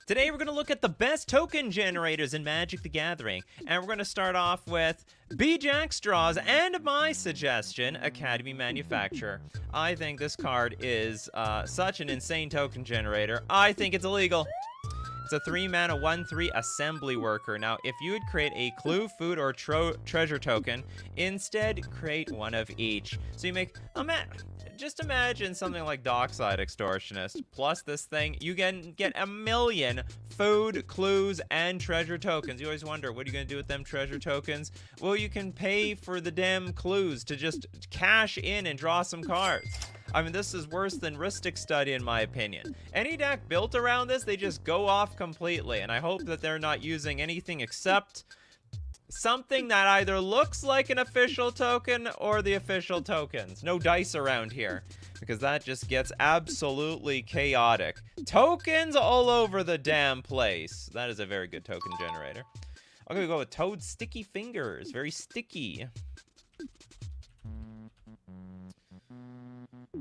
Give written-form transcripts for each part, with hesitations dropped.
Today we're going to look at the best token generators in Magic the Gathering, and we're going to start off with B. Jack Straws and my suggestion, Academy Manufacturer. I think this card is such an insane token generator. I think it's illegal. It's a 3-mana 1/3 assembly worker. Now, if you would create a clue, food, or treasure token, instead create one of each. So you make just imagine something like Dockside Extortionist. Plus this thing, you can get 1,000,000 food, clues, and treasure tokens. You always wonder, what are you going to do with them treasure tokens? Well, you can pay for the damn clues to just cash in and draw some cards. I mean, this is worse than Rhystic Study, in my opinion. Any deck built around this, they just go off completely. And I hope that they're not using anything except something that either looks like an official token or the official tokens. No dice around here, because that just gets absolutely chaotic. Tokens all over the damn place. That is a very good token generator. I'm gonna go with Toad Sticky Fingers. Very sticky.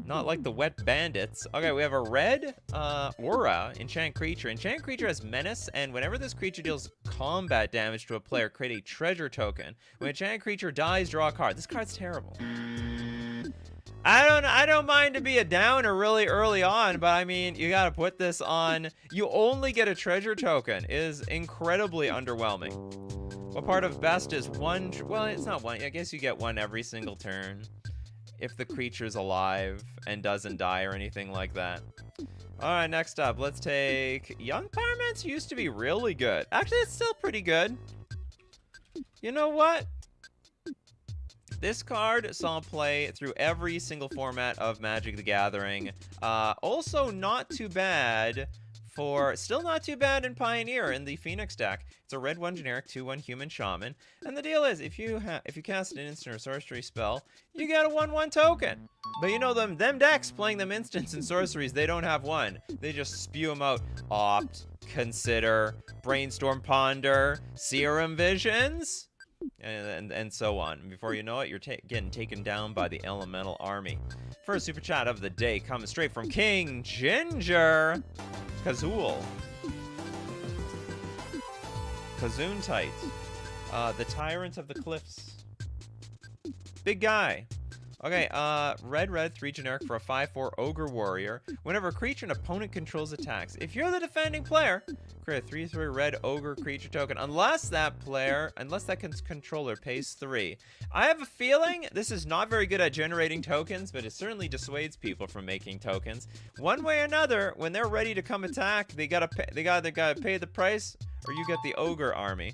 Not like the Wet Bandits. Okay, we have a red Aura, Enchant Creature. Enchant Creature has Menace, and whenever this creature deals combat damage to a player, create a treasure token. When Enchant Creature dies, draw a card. This card's terrible. I don't mind to be a downer really early on, but I mean, you gotta put this on. You only get a treasure token. It is incredibly underwhelming. What part of best is one? Well, it's not one. I guess you get one every single turn, if the creature's alive and doesn't die or anything like that. Alright, next up, let's take... Young Parments used to be really good. Actually, it's still pretty good. You know what? This card saw play through every single format of Magic the Gathering. Also, not too bad for... Still not too bad in Pioneer in the Phoenix deck. It's a red 1 generic, 2/1 human shaman. And the deal is, if you cast an instant or sorcery spell, you get a 1/1 token. But you know them decks playing them instants and sorceries, they don't have one. They just spew them out. Opt, Consider, Brainstorm Ponder, Serum Visions, and so on. Before you know it, you're getting taken down by the Elemental Army. First super chat of the day coming straight from King Ginger. Kazool. Kazoon-tite. The Tyrant of the Cliffs. Big guy. Okay, red, 3 generic for a 5/4 Ogre Warrior. Whenever a creature an opponent controls attacks, if you're the defending player, create a 3/3 red Ogre creature token, unless that controller pays 3. I have a feeling this is not very good at generating tokens, but it certainly dissuades people from making tokens. One way or another, when they're ready to come attack, they gotta pay the price, or you get the Ogre army.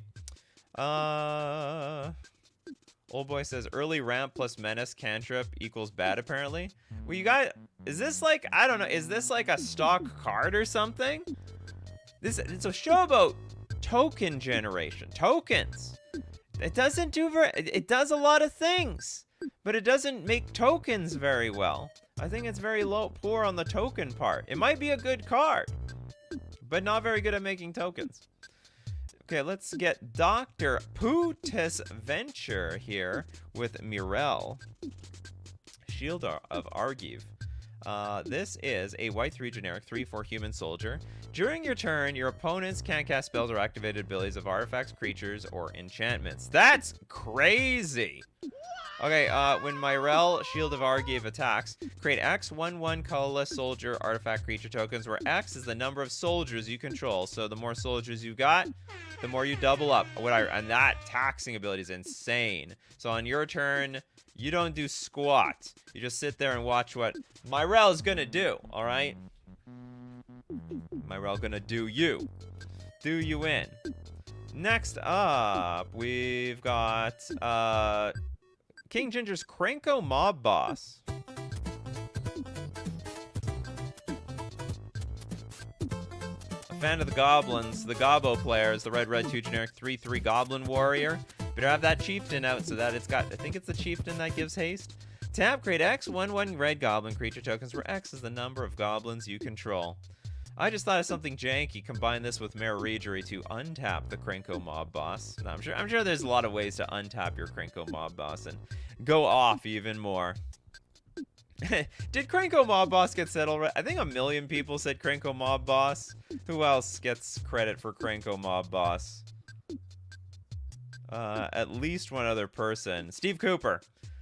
Old boy says early ramp plus menace cantrip equals bad, apparently. Well, you got, is this like, I don't know, is this like a stock card or something? It's a show about token generation. Tokens. It doesn't do it does a lot of things, but it doesn't make tokens very well. I think it's very poor on the token part. It might be a good card, but not very good at making tokens. Okay, let's get Dr. Pootis Venture here with Mirel. Shield of Argive. This is a white 3 generic 3/4 human soldier. During your turn, your opponents can't cast spells or activated abilities of artifacts, creatures, or enchantments. That's crazy! Okay, when Mirel, Shield of Argive attacks, create X 1/1 colorless soldier artifact creature tokens, where X is the number of soldiers you control. So the more soldiers you got, the more you double up. And that taxing ability is insane. So on your turn, you don't do squat. You just sit there and watch what Mirel is gonna do, alright? Mirel gonna do you. Do you in. Next up, we've got, King Ginger's Krenko Mob Boss. A fan of the goblins, the Gobbo players, the red 2 generic 3/3 Goblin Warrior. Better have that chieftain out so that it's got, I think it's the chieftain that gives haste. Tap, create X 1/1 red goblin creature tokens, where X is the number of goblins you control. I just thought of something janky. Combine this with Mare Regery to untap the Krenko Mob Boss. No, I'm sure there's a lot of ways to untap your Krenko Mob Boss and go off even more. Did Cranko Mob Boss get said already? I think 1 million people said Cranko Mob Boss. Who else gets credit for Cranko Mob Boss? At least one other person. Steve Cooper.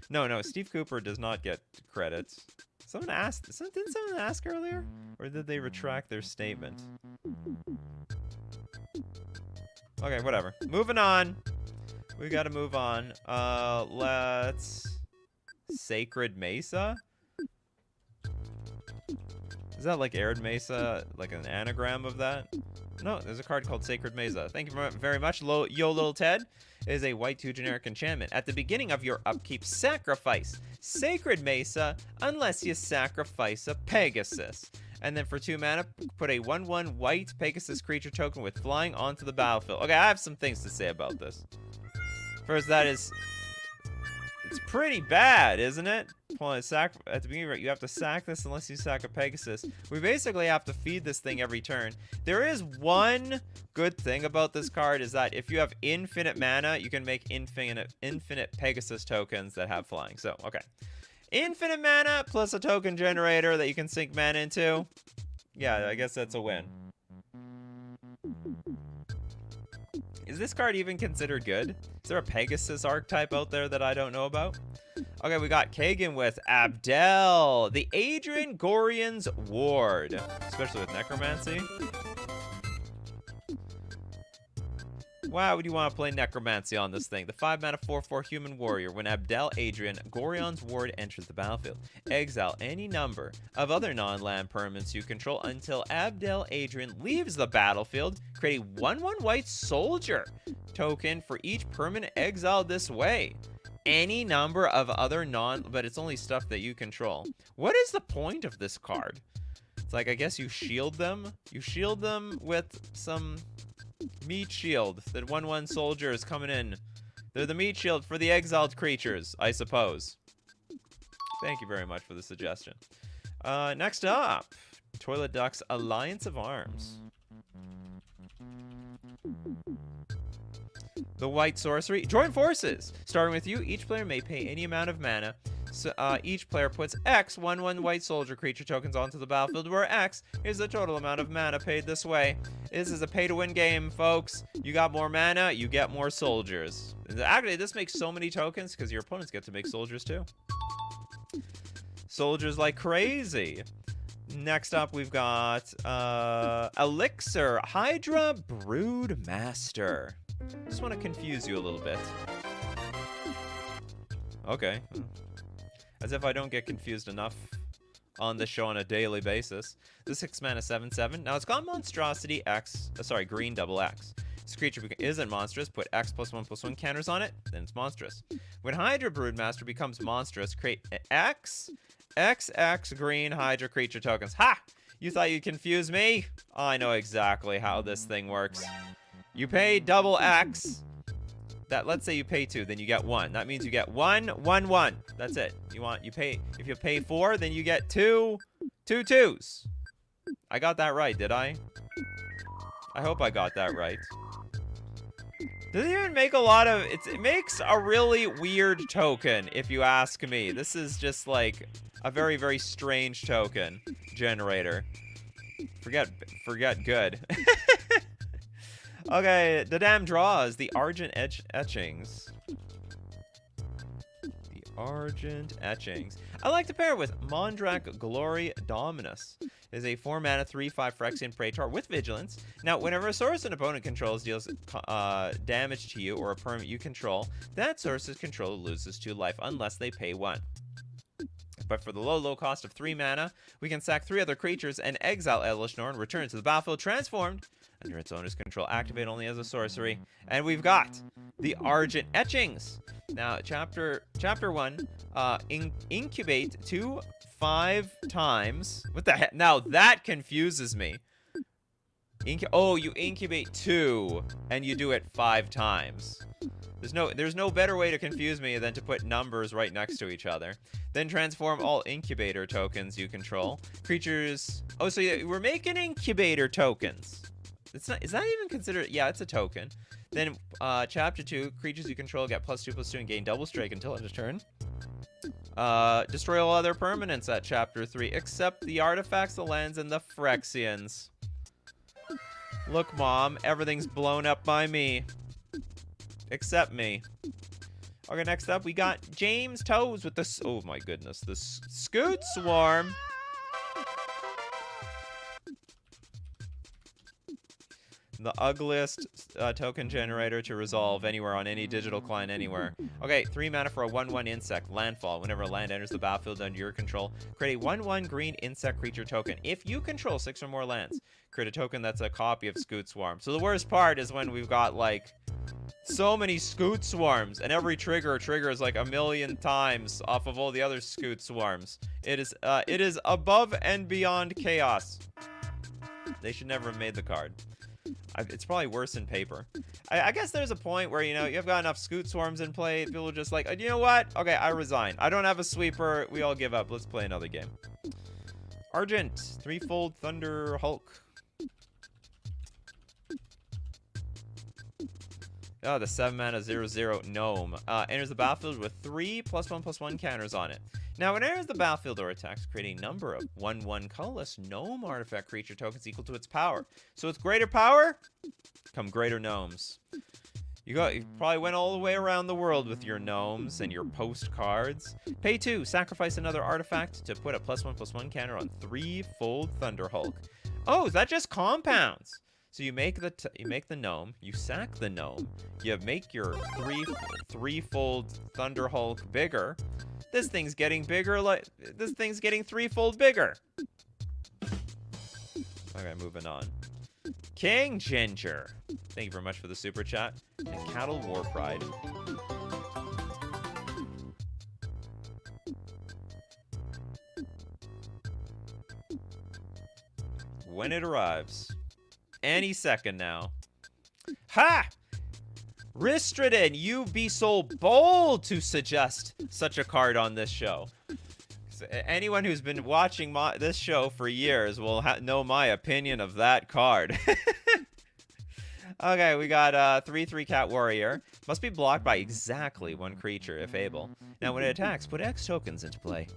No, Steve Cooper does not get credits. Someone asked, didn't someone ask earlier? Or did they retract their statement? Okay, whatever. Moving on. We gotta move on. Let's... Sacred Mesa? Is that like Arid Mesa? Like an anagram of that? No, there's a card called Sacred Mesa. Thank you very much, Yo Little Ted. It is a white 2 generic enchantment. At the beginning of your upkeep, sacrifice Sacred Mesa unless you sacrifice a Pegasus. And then for 2 mana, put a 1/1 white Pegasus creature token with flying onto the battlefield. Okay, I have some things to say about this. First, it's pretty bad, isn't it? At the beginning, you have to sack this unless you sack a Pegasus. We basically have to feed this thing every turn. There is one good thing about this card, is that if you have infinite mana, you can make infinite Pegasus tokens that have flying. So, okay. Infinite mana plus a token generator that you can sink mana into. Yeah, I guess that's a win. Is this card even considered good? Is there a Pegasus archetype out there that I don't know about? Okay, we got Kagan with Abdel, the Adrian Gorian's Ward, especially with Necromancy. Why would you want to play Necromancy on this thing? The 5-mana 4/4 human warrior. When Abdel Adrian, Gorion's Ward enters the battlefield, exile any number of other non-land permanents you control until Abdel Adrian leaves the battlefield. Create a 1/1 white soldier token for each permanent exiled this way. Any number of other but it's only stuff that you control. What is the point of this card? It's like, I guess you shield them. You shield them with some meat shield. That 1/1 soldier is coming in. They're the meat shield for the exiled creatures, I suppose. Thank you very much for the suggestion. Next up, Toilet Duck's Alliance of Arms. The white sorcery. Join forces. Starting with you, each player may pay any amount of mana. So, each player puts X 1/1 white soldier creature tokens onto the battlefield, where X is the total amount of mana paid this way. This is a pay-to-win game, folks. You got more mana, you get more soldiers. Actually, this makes so many tokens because your opponents get to make soldiers too. Soldiers like crazy. Next up, we've got Elixir Hydra Broodmaster. Just want to confuse you a little bit. Okay. As if I don't get confused enough on this show on a daily basis. The 6-mana 7/7. Now it's got Monstrosity X. Green double X. This creature isn't monstrous. Put X +1/+1 counters on it. Then it's monstrous. When Hydra Broodmaster becomes monstrous, create XX green Hydra creature tokens. Ha! You thought you'd confuse me? I know exactly how this thing works. You pay double X. Let's say you pay 2, then you get 1. That means you get 1, 1, 1. That's it. If you pay 4, then you get 2 2s. I got that right, did I? I hope I got that right. Doesn't even make a lot of... It makes a really weird token, if you ask me. This is just like a very, very strange token generator. Forget good. Okay, the damn draws. The Argent Etchings. The Argent Etchings. I like to pair it with Mondrak Glory Dominus. It is a 4-mana 3/5 Phyrexian Praetor with Vigilance. Now, whenever a source an opponent controls deals damage to you or a permanent you control, that source's controller loses 2 life unless they pay 1. But for the low cost of 3 mana, we can sack 3 other creatures and exile Elishnorn, return to the battlefield transformed under its owner's control, activate only as a sorcery. And we've got the Argent Etchings. Now, chapter 1, incubate 2 5 times. What the heck? Now that confuses me. You incubate 2 and you do it 5 times. There's no better way to confuse me than to put numbers right next to each other. Then transform all incubator tokens you control. Creatures. Oh, so yeah, we're making incubator tokens. Is that even considered? Yeah, it's a token. Then chapter 2, creatures you control get +2/+2 and gain double strike until end of turn. Destroy all other permanents at Chapter 3, except the artifacts, the lands, and the Phyrexians. Look, Mom, everything's blown up by me. Except me. Okay, next up, we got James Toes with the... Oh, my goodness. The Scoot Swarm. The ugliest token generator to resolve anywhere on any digital client anywhere. Okay, 3 mana for a 1/1 insect. Landfall. Whenever a land enters the battlefield under your control, create a 1/1 green insect creature token. If you control 6 or more lands, create a token that's a copy of Scoot Swarm. So the worst part is when we've got, like, so many Scoot Swarms, and every trigger triggers like 1,000,000 times off of all the other Scoot Swarms. It is above and beyond chaos. They should never have made the card. It's probably worse in paper. I guess there's a point where, you know, you've got enough Scoot Swarms in play. People are just like, you know what? Okay, I resign. I don't have a sweeper. We all give up. Let's play another game. Argent. 3-fold Thunder Hulk. Oh, the 7 mana 0/0 gnome. Enters the battlefield with 3 +1/+1 counters on it. Now, when it enters the battlefield or attacks, create a number of 1/1 colorless gnome artifact creature tokens equal to its power. So with greater power, come greater gnomes. You probably went all the way around the world with your gnomes and your postcards. Pay 2, sacrifice another artifact to put a +1/+1 counter on 3-fold Thunder Hulk. Oh, is that just compounds? So you make the gnome, you sack the gnome, you make your 3-fold Thunder Hulk bigger. This thing's getting bigger, this thing's getting 3-fold bigger. Okay, moving on. King Ginger. Thank you very much for the super chat. And Cattle War Pride. When it arrives. Any second now. Ha! Ristridon, you be so bold to suggest such a card on this show. Anyone who's been watching this show for years will know my opinion of that card. Okay, we got 3/3 Cat Warrior. Must be blocked by exactly 1 creature if able. Now when it attacks, put X tokens into play.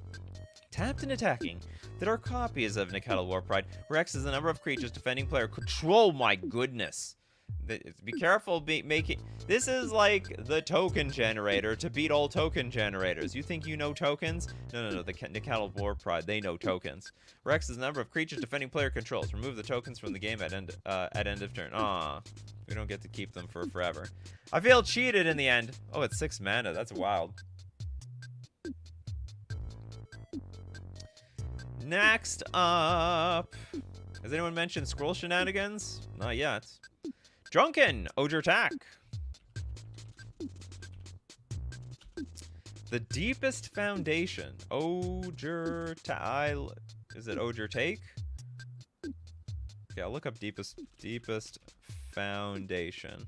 Tapped and attacking that are copies of Nikachu War Pride, where X is the number of creatures defending player control. My goodness. Be careful making... This is like the token generator to beat all token generators. You think you know tokens? No. The Nikachu War Pride, they know tokens. Where X is the number of creatures defending player controls. Remove the tokens from the game at end of turn. Aw. We don't get to keep them for forever. I feel cheated in the end. Oh, it's 6 mana. That's wild. Next up. Has anyone mentioned scroll shenanigans? Not yet. Drunken Ogre Attack. The Deepest Foundation. Ogre Is it Ogre Take? Okay, I'll look up deepest Foundation.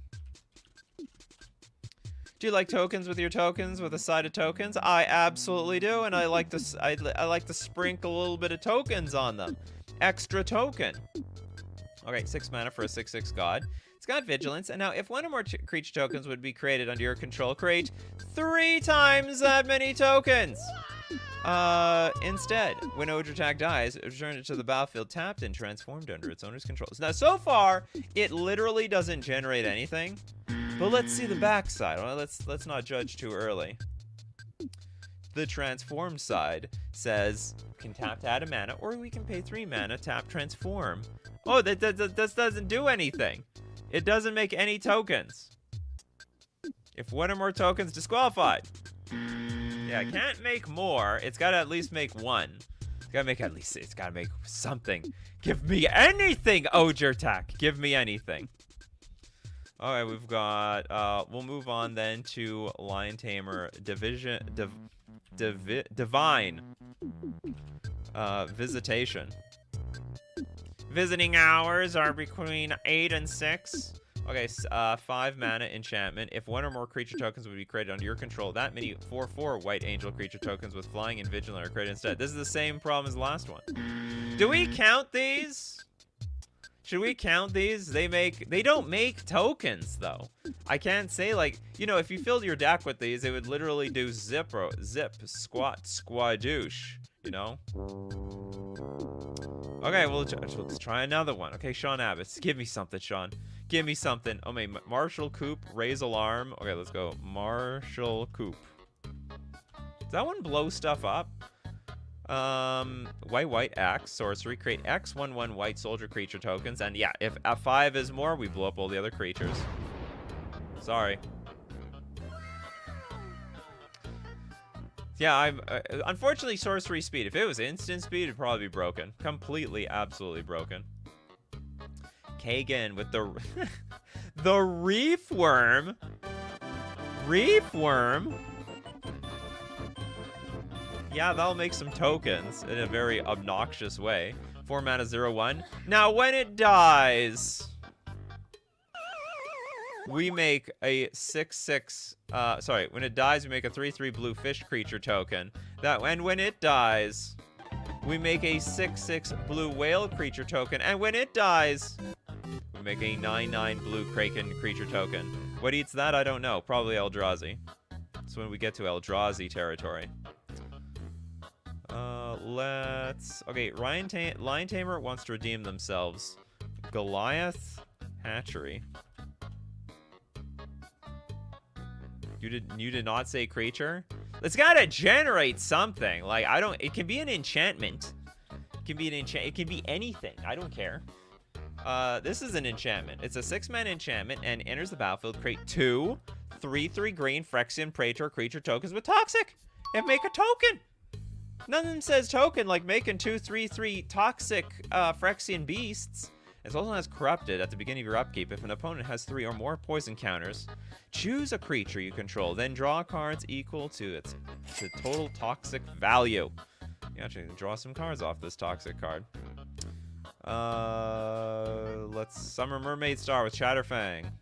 Do you like tokens with your tokens, with a side of tokens? I absolutely do, and I like to sprinkle a little bit of tokens on them. Extra token. Okay, 6 mana for a 6/6 god. It's got vigilance, and now if 1 or more creature tokens would be created under your control, create 3 times that many tokens. Instead, when Ogre Attack dies, return it to the battlefield tapped and transformed under its owner's control. Now, so far, it literally doesn't generate anything. But let's see the backside. Well, let's not judge too early. The transform side says can tap to add a mana, or we can pay 3 mana, tap transform. Oh, that doesn't do anything. It doesn't make any tokens. If 1 or more tokens disqualified. Yeah, it can't make more. It's got to at least make 1. It's got to make at least. It's got to make something. Give me anything, Ogre Attack. Give me anything. All right, we've got. We'll move on then to Lion Tamer Divine Visitation. Visiting hours are between 8 and 6. Okay, 5 mana enchantment. If 1 or more creature tokens would be created under your control, that many 4/4 white angel creature tokens with flying and vigilant are created instead. This is the same problem as the last one. Do we count these? Should we count these? They don't make tokens though. I can't say like, you know, if you filled your deck with these, it would literally do zip, squat, squadoosh, you know? Okay, well, let's try another one. Okay, Sean Abbott, give me something, Sean. Give me something. Oh, my Marshall Coop, raise alarm. Okay, let's go. Marshall Coop. Does that one blow stuff up? White X sorcery, create X/1/1 white soldier creature tokens, and yeah, if F5 is more, we blow up all the other creatures. Sorry. Yeah, I'm unfortunately sorcery speed. If it was instant speed, it'd probably be broken, completely, absolutely broken. Kagan with the the reef worm. Reef worm. Yeah, that'll make some tokens in a very obnoxious way. 4 mana, 0/1. Now, when it dies, we make a 6/6. Sorry, when it dies, we make a 3/3 blue fish creature token. And when it dies, we make a 6/6 blue whale creature token. And when it dies, we make a 9/9 blue kraken creature token. What eats that? I don't know. Probably Eldrazi. That's when we get to Eldrazi territory. Okay, Lion Tamer wants to redeem themselves. Goliath Hatchery. You did not say creature? It's gotta generate something. Like, it can be an enchantment. It can be it can be anything. I don't care. This is an enchantment. It's a 6-mana enchantment and enters the battlefield. Create 2 3/3 green Phyrexian Praetor creature tokens with toxic and make a token. None of them says token, like making 2 3/3 toxic Phyrexian beasts. It also has corrupted at the beginning of your upkeep. If an opponent has 3 or more poison counters, choose a creature you control, then draw cards equal to its total toxic value. You actually can draw some cards off this toxic card. Let's Summer Mermaid Star with Chatterfang.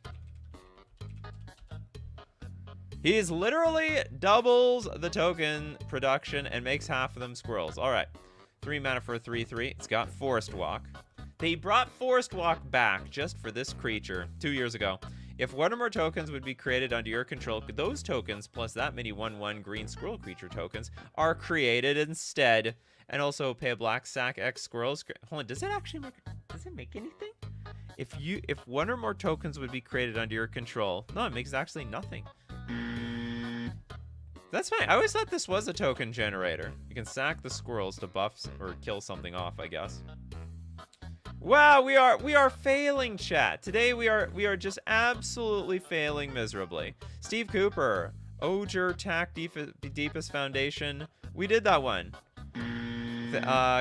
He is literally doubles the token production and makes half of them squirrels. All right. 3 mana for a 3/3. It's got Forest Walk. They brought Forest Walk back just for this creature 2 years ago. If one or more tokens would be created under your control, those tokens plus that many 1/1 green squirrel creature tokens are created instead. And also pay a black sack X squirrels. Hold on, does it actually make anything? If one or more tokens would be created under your control, no, it makes actually nothing. That's fine. I always thought this was a token generator. You can sack the squirrels to buff or kill something off, I guess. Wow, we are failing, chat. Today we are just absolutely failing miserably. Steve Cooper, Oger, Tack, Deepest Foundation. We did that one.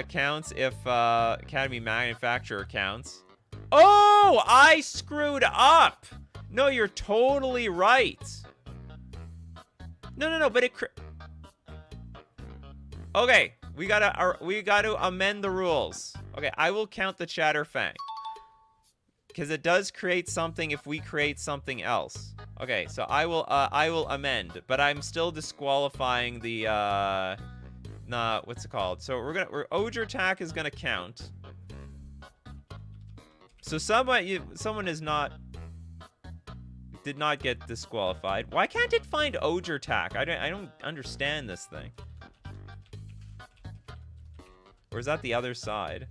Counts if Academy Manufacturer counts. Oh, I screwed up. No, you're totally right. No, but it. Okay, we gotta amend the rules. Okay, I will count the Chatterfang because it does create something if we create something else. Okay, so I will amend, but I'm still disqualifying the what's it called? So Oger Attack is gonna count. So someone did not get disqualified. Why can't it find Oger Attack? I don't understand this thing. Or is that the other side?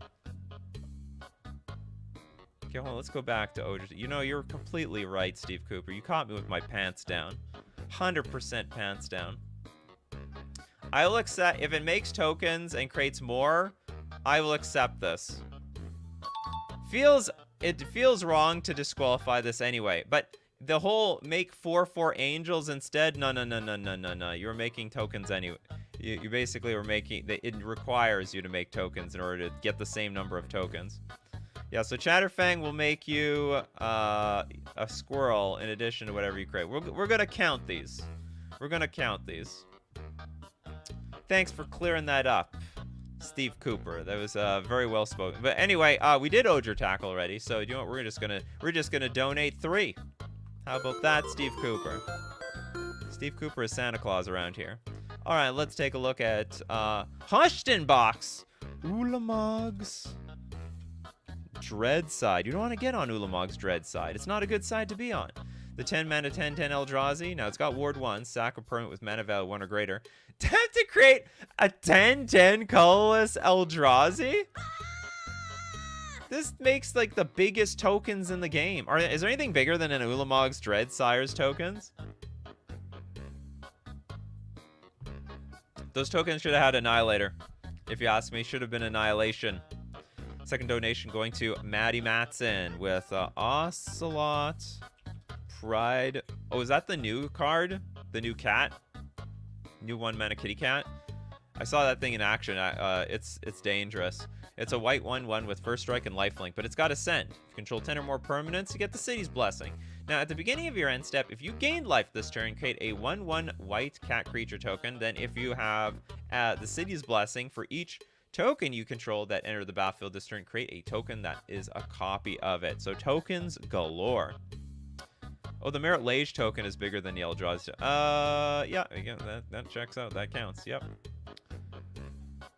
Okay, hold on, let's go back to Oger. You know, you're completely right, Steve Cooper. You caught me with my pants down. 100% pants down. I will accept, if it makes tokens and creates more, I will accept this. It feels wrong to disqualify this anyway, but the whole make 4/4 angels instead, no. You're making tokens anyway. You basically were making, it requires you to make tokens in order to get the same number of tokens. Yeah, so Chatterfang will make you a squirrel in addition to whatever you create. We're gonna count these. We're gonna count these. Thanks for clearing that up, Steve Cooper. That was very well spoken. But anyway, we did Oger Attack already, so you know what? We're just gonna donate 3. How about that, Steve Cooper? Steve Cooper is Santa Claus around here. All right, let's take a look at Hushton Box. Ulamugs. Dread side. You don't want to get on Ulamog's Dread side. It's not a good side to be on. The 10 mana 10/10 Eldrazi. Now it's got Ward 1, sack a permanent with mana value 1 or greater. Attempt to create a 10/10 colorless Eldrazi? This makes like the biggest tokens in the game. Is there anything bigger than an Ulamog's Dread Sire's tokens? Those tokens should have had Annihilator. If you ask me, should have been Annihilation. Second donation going to Maddie Matson with Ocelot, Pride. Oh, is that the new card? The new cat? New 1 mana kitty cat? I saw that thing in action. It's dangerous. It's a white 1/1 with first strike and lifelink, but it's got Ascend. If you control 10 or more permanents, you get the City's Blessing. Now, at the beginning of your end step, if you gained life this turn, create a 1/1 white cat creature token. Then if you have the City's Blessing, for each token you control that enter the battlefield this turn, create a token that is a copy of it. So tokens galore. Oh, the Merit Lage token is bigger than the Eldrazi. Yeah, that checks out. That counts. Yep.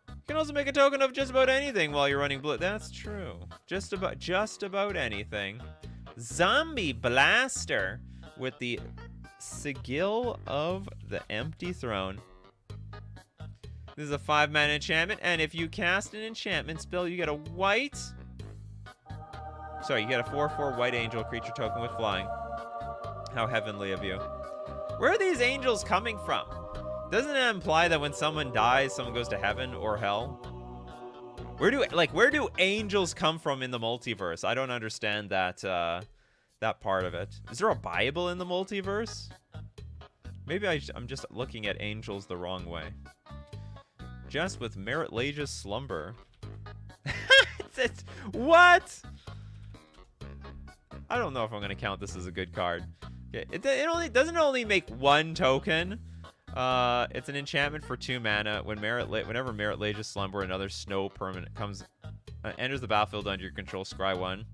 You can also make a token of just about anything while you're running blue. That's true. Just about anything. Zombie Blaster with the Sigil of the Empty Throne. This is a 5 mana enchantment, and if you cast an enchantment spell, you get a white. Sorry, you get a 4/4 white angel creature token with flying. How heavenly of you. Where are these angels coming from? Doesn't it imply that when someone dies, someone goes to heaven or hell? Where do angels come from in the multiverse? I don't understand that that part of it. Is there a Bible in the multiverse? Maybe I'm just looking at angels the wrong way. Just with Merit Lage's Slumber. What? I don't know if I'm gonna count this as a good card. Okay, it doesn't only make 1 token. It's an enchantment for 2 mana. Whenever Merit Lage's Slumber, another snow permanent enters the battlefield under your control, scry 1.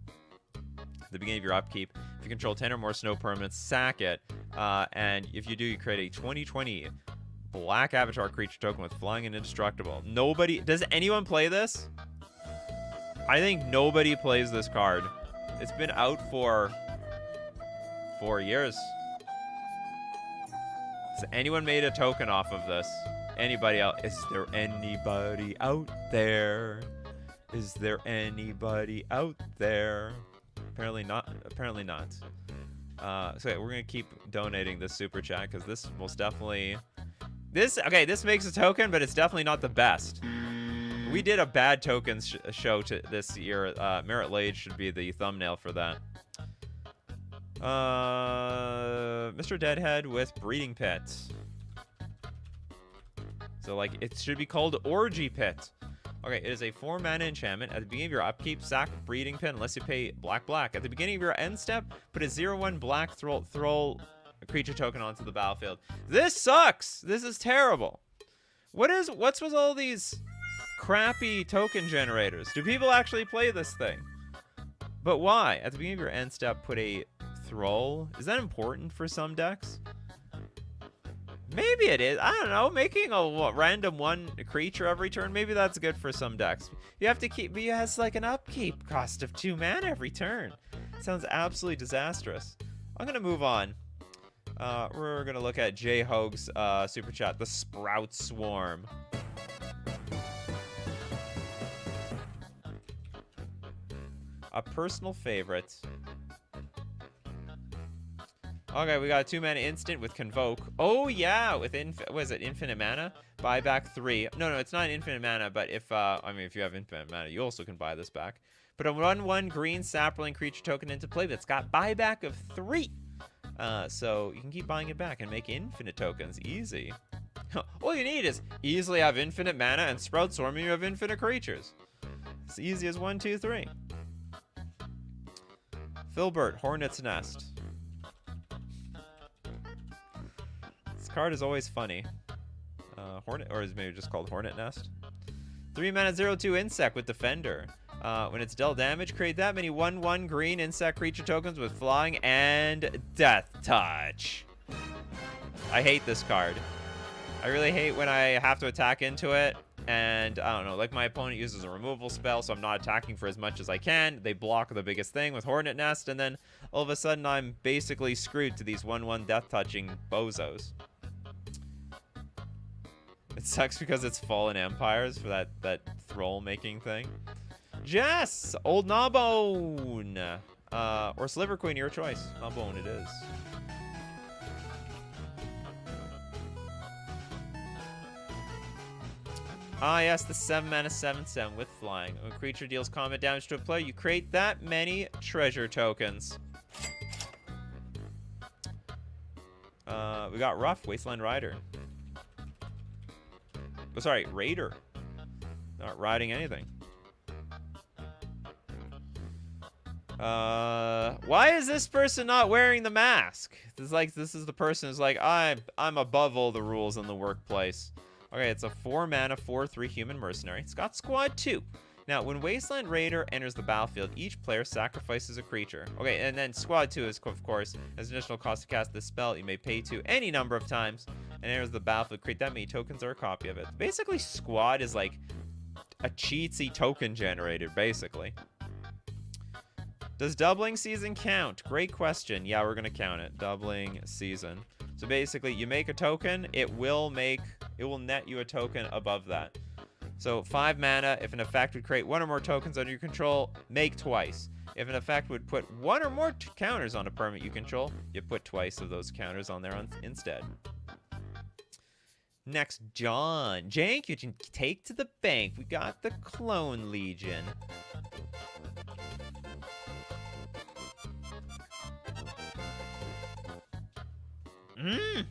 At the beginning of your upkeep, if you control 10 or more snow permanents, sack it. And if you do, you create a 20/20 black avatar creature token with flying and indestructible. Does anyone play this? I think nobody plays this card. It's been out for 4 years. Has anyone made a token off of this? Anybody else? Is there anybody out there? Is there anybody out there? Apparently not. Apparently not. So we're gonna keep donating this super chat because this most definitely. This makes a token, but it's definitely not the best. We did a bad tokens show this year. Merit Lage should be the thumbnail for that. Mr. Deadhead with Breeding Pit. So like it should be called Orgy Pit. Okay, it is a 4 mana enchantment. At the beginning of your upkeep, sack Breeding Pit unless you pay black. At the beginning of your end step, put a 0/1 black throw a creature token onto the battlefield. This sucks. This is terrible. What's with all these crappy token generators? Do people actually play this thing? But why? At the beginning of your end step, put a Thrall. Is that important for some decks? Maybe it is. I don't know. Making a random 1 creature every turn, maybe that's good for some decks. You have to keep. But it has like an upkeep cost of 2 mana every turn. Sounds absolutely disastrous. I'm gonna move on. We're gonna look at J Hoag's super chat. The Sprout Swarm. A personal favorite. Okay, we got a 2 mana instant with Convoke. Oh yeah, with infinite mana? Buy back 3. No, it's not infinite mana, but if if you have infinite mana, you also can buy this back. Put a 1/1 green sapling creature token into play that's got buyback of 3. So you can keep buying it back and make infinite tokens. Easy. All you need is easily have infinite mana and Sprout Swarm and you have infinite creatures. It's easy as 1, 2, 3. Filbert, Hornet's Nest. This card is always funny. Hornet, or is maybe just called Hornet Nest. 3 mana 0/2 insect with Defender. When it's dealt damage, create that many 1/1 green insect creature tokens with flying and Death Touch. I hate this card. I really hate when I have to attack into it And I don't know, like my opponent uses a removal spell, so I'm not attacking for as much as I can. They block the biggest thing with Hornet Nest, and then all of a sudden I'm basically screwed to these 1/1 death touching bozos. It sucks because it's Fallen Empires for that thrall making thing. Jess! Old Gnawbone! Or Sliver Queen, your choice. Gnawbone it is. Ah, yes, the 7-mana 7/7 with flying. When a creature deals combat damage to a player, you create that many treasure tokens. We got Rough, Wasteland Rider. Oh, sorry, Raider. Not riding anything. Why is this person not wearing the mask? This is the person who's like, I'm above all the rules in the workplace. Okay, it's a 4-mana, 4/3 human mercenary. It's got squad 2. Now, when Wasteland Raider enters the battlefield, each player sacrifices a creature. Okay, and then squad 2 is, of course, as an additional cost to cast this spell, you may pay 2 any number of times, and enters the battlefield. Create that many tokens or a copy of it. Basically, squad is like a cheatsy token generator, basically. Does doubling season count? Great question. Yeah, we're gonna count it. Doubling season. So basically, you make a token, it will net you a token above that. So 5 mana, if an effect would create 1 or more tokens under your control, make twice. If an effect would put 1 or more counters on a permanent you control, you put twice of those counters on there instead. Next, John. Jank, you can take to the bank. We got the Clone Legion. Mmm.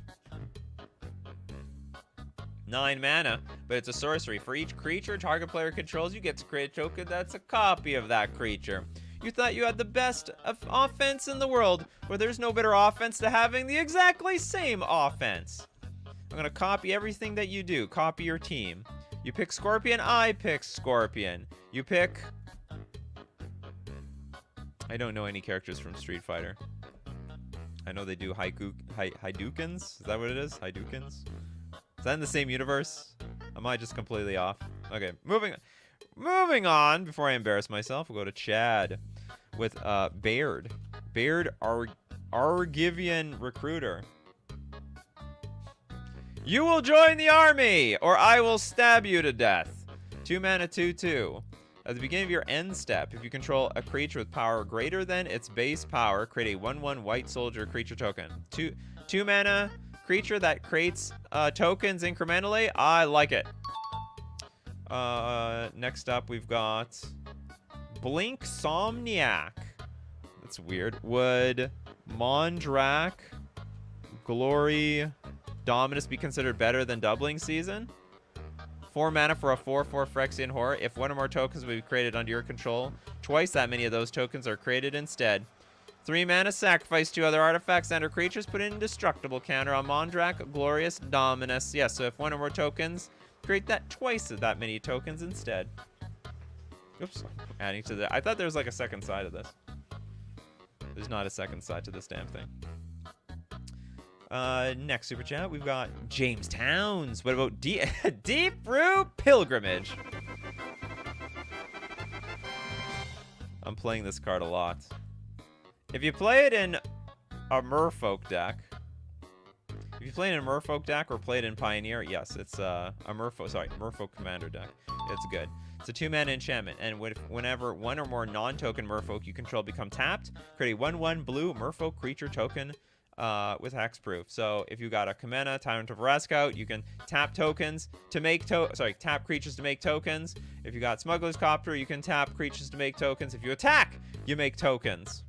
9 mana, but it's a sorcery. For each creature target player controls, you get to create a token that's a copy of that creature. You thought you had the best of offense in the world, where there's no better offense to having the exactly same offense. I'm gonna copy everything that you do. Copy your team. You pick Scorpion, I pick Scorpion. You pick... I don't know any characters from Street Fighter. I know they do Hadoukens. Is that what it is? Hadoukens? Is that in the same universe? Am I just completely off? Okay, moving on. Before I embarrass myself, we'll go to Chad with Baird. Baird Argivian Recruiter. You will join the army, or I will stab you to death. 2 mana, 2/2. At the beginning of your end step, if you control a creature with power greater than its base power, create a 1/1 white soldier creature token. 2 mana creature that creates tokens incrementally. I like it. Next up, we've got Blink Somniac. That's weird. Would Mondrak Glory Dominus be considered better than Doubling Season? 4 mana for a 4/4 Phyrexian Horror. If 1 or more tokens will be created under your control, twice that many of those tokens are created instead. 3 mana, sacrifice 2 other artifacts and/or creatures, put an indestructible counter on Mondrak Glorious Dominus. Yes, so if 1 or more tokens, create that twice of that many tokens instead. Oops, adding to the... I thought there was like a second side of this. There's not a second side to this damn thing. Next super chat, we've got James Towns. What about Deep Root Pilgrimage? I'm playing this card a lot. If you play it in a Merfolk deck, if you play it in a Merfolk deck or play it in Pioneer, yes, it's a Merfolk Commander deck. It's good. It's a 2 mana enchantment, and whenever 1 or more non-token Merfolk you control become tapped, create a 1/1 blue Merfolk creature token with hexproof. So if you got a Kamena, Tyrant of Raskout, you can tap tokens to make tap creatures to make tokens. If you got Smuggler's Copter, you can tap creatures to make tokens. If you attack, you make tokens.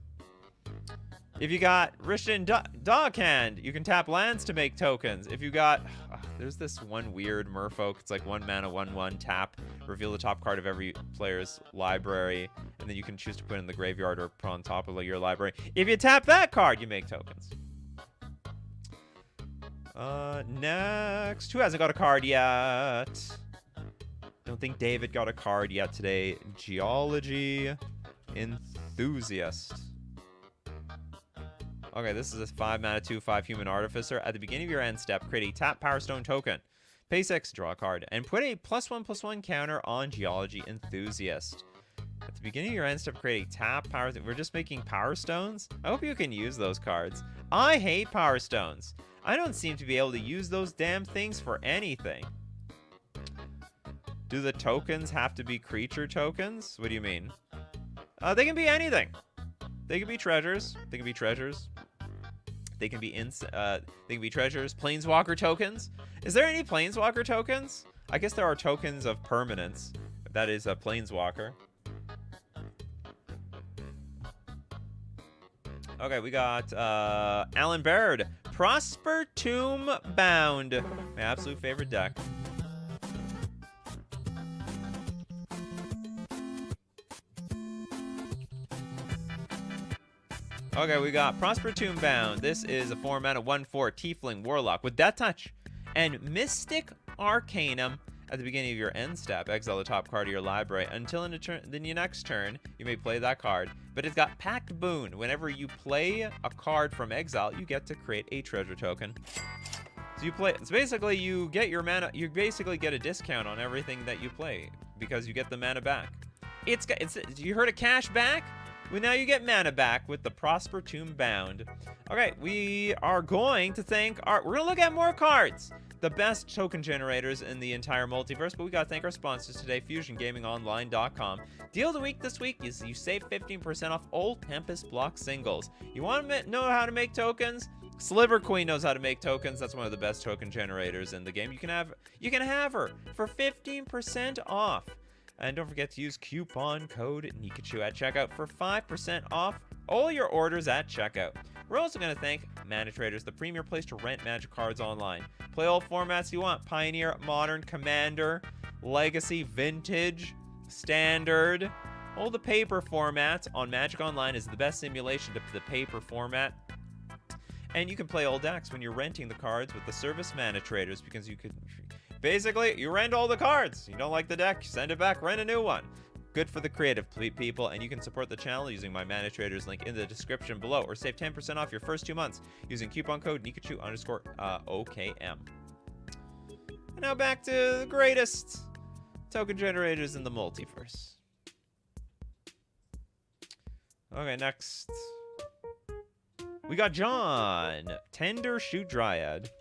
If you got Rishton Doghand, you can tap lands to make tokens. If you got... there's this one weird Merfolk. It's like 1 mana, 1/1, tap. Reveal the top card of every player's library. And then you can choose to put it in the graveyard or put on top of your library. If you tap that card, you make tokens. Next. Who hasn't got a card yet? Don't think David got a card yet today. Geology Enthusiast. Okay, this is a 5 mana 2/5 human artificer. At the beginning of your end step, create a tap Power Stone token. Pay 6, draw a card, and put a +1/+1 counter on Geology Enthusiast. At the beginning of your end step, create a tap power. We're just making Power Stones. I hope you can use those cards. I hate Power Stones. I don't seem to be able to use those damn things for anything. Do the tokens have to be creature tokens? What do you mean? They can be anything. They can be treasures. They can be treasures. They can be treasures. Planeswalker tokens. Is there any Planeswalker tokens? I guess there are tokens of permanence. That is a Planeswalker. Okay, we got Alan Baird. Prosper Tomb Bound. My absolute favorite deck. Okay, we got Prosper Tomb Bound. This is a 4-mana 1/4 Tiefling Warlock with Death Touch and Mystic Arcanum. At the beginning of your end step, exile the top card of your library. Until in your next turn, you may play that card. But it's got Pact Boon. Whenever you play a card from exile, you get to create a treasure token. So you play. So basically, you get your mana. You basically get a discount on everything that you play because you get the mana back. You heard of cash back? Well, now you get mana back with the Prosper Tomb Bound. Okay, we are going to we're going to look at more cards. The best token generators in the entire multiverse, but we got to thank our sponsors today, FusionGamingOnline.com. Deal of the week this week is you save 15% off Old Tempest block singles. You want to know how to make tokens? Sliver Queen knows how to make tokens. That's one of the best token generators in the game. You can have her for 15% off. And don't forget to use coupon code Nikachu at checkout for 5% off all your orders at checkout. We're also going to thank Mana Traders, the premier place to rent Magic cards online. Play all formats you want: Pioneer, Modern, Commander, Legacy, Vintage, Standard. All the paper formats on Magic Online is the best simulation to the paper format. And you can play all decks when you're renting the cards with the service Mana Traders, because you could... Basically, you rent all the cards. You don't like the deck, send it back, rent a new one. Good for the creative people, and you can support the channel using my Mana Traders link in the description below, or save 10% off your first 2 months using coupon code Nikachu_OKM. And now back to the greatest token generators in the multiverse. Okay, next. We got John. Tender Shoot Dryad.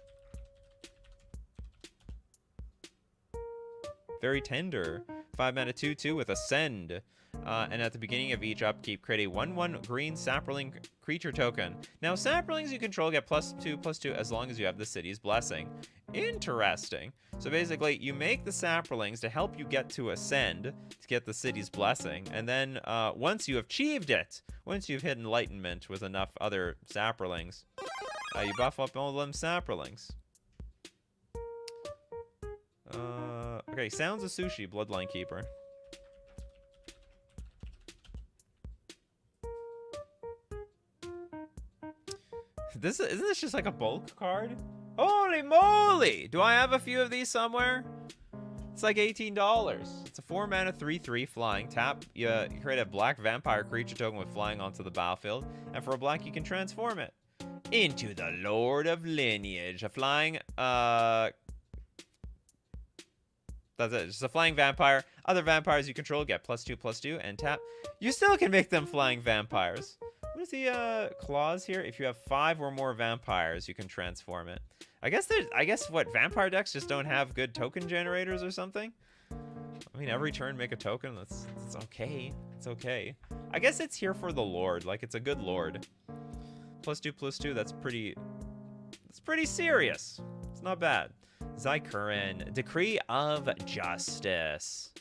Very tender. 5-mana 2/2 with Ascend. And at the beginning of each upkeep, create a 1/1 green Saproling creature token. Now, Saprolings you control get +2/+2 as long as you have the City's Blessing. Interesting. So basically, you make the Saprolings to help you get to Ascend, to get the City's Blessing. And then once you have achieved it, once you've hit Enlightenment with enough other Saprolings, you buff up all of them Saprolings. Okay, Sounds of Sushi, Bloodline Keeper. Isn't this just like a bulk card? Holy moly! Do I have a few of these somewhere? It's like $18. It's a 4-mana 3/3 flying. Tap, you create a black vampire creature token with flying onto the battlefield. And for a black, you can transform it into the Lord of Lineage. A flying, that's it. Just a flying vampire. Other vampires you control get +2/+2 and tap. You still can make them flying vampires. What is the clause here? If you have 5 or more vampires, you can transform it. I guess what, vampire decks just don't have good token generators or something? I mean, every turn make a token. That's okay. It's okay. I guess it's here for the Lord. Like, it's a good Lord. +2/+2. That's pretty serious. It's not bad. Zykurin, Decree of Justice.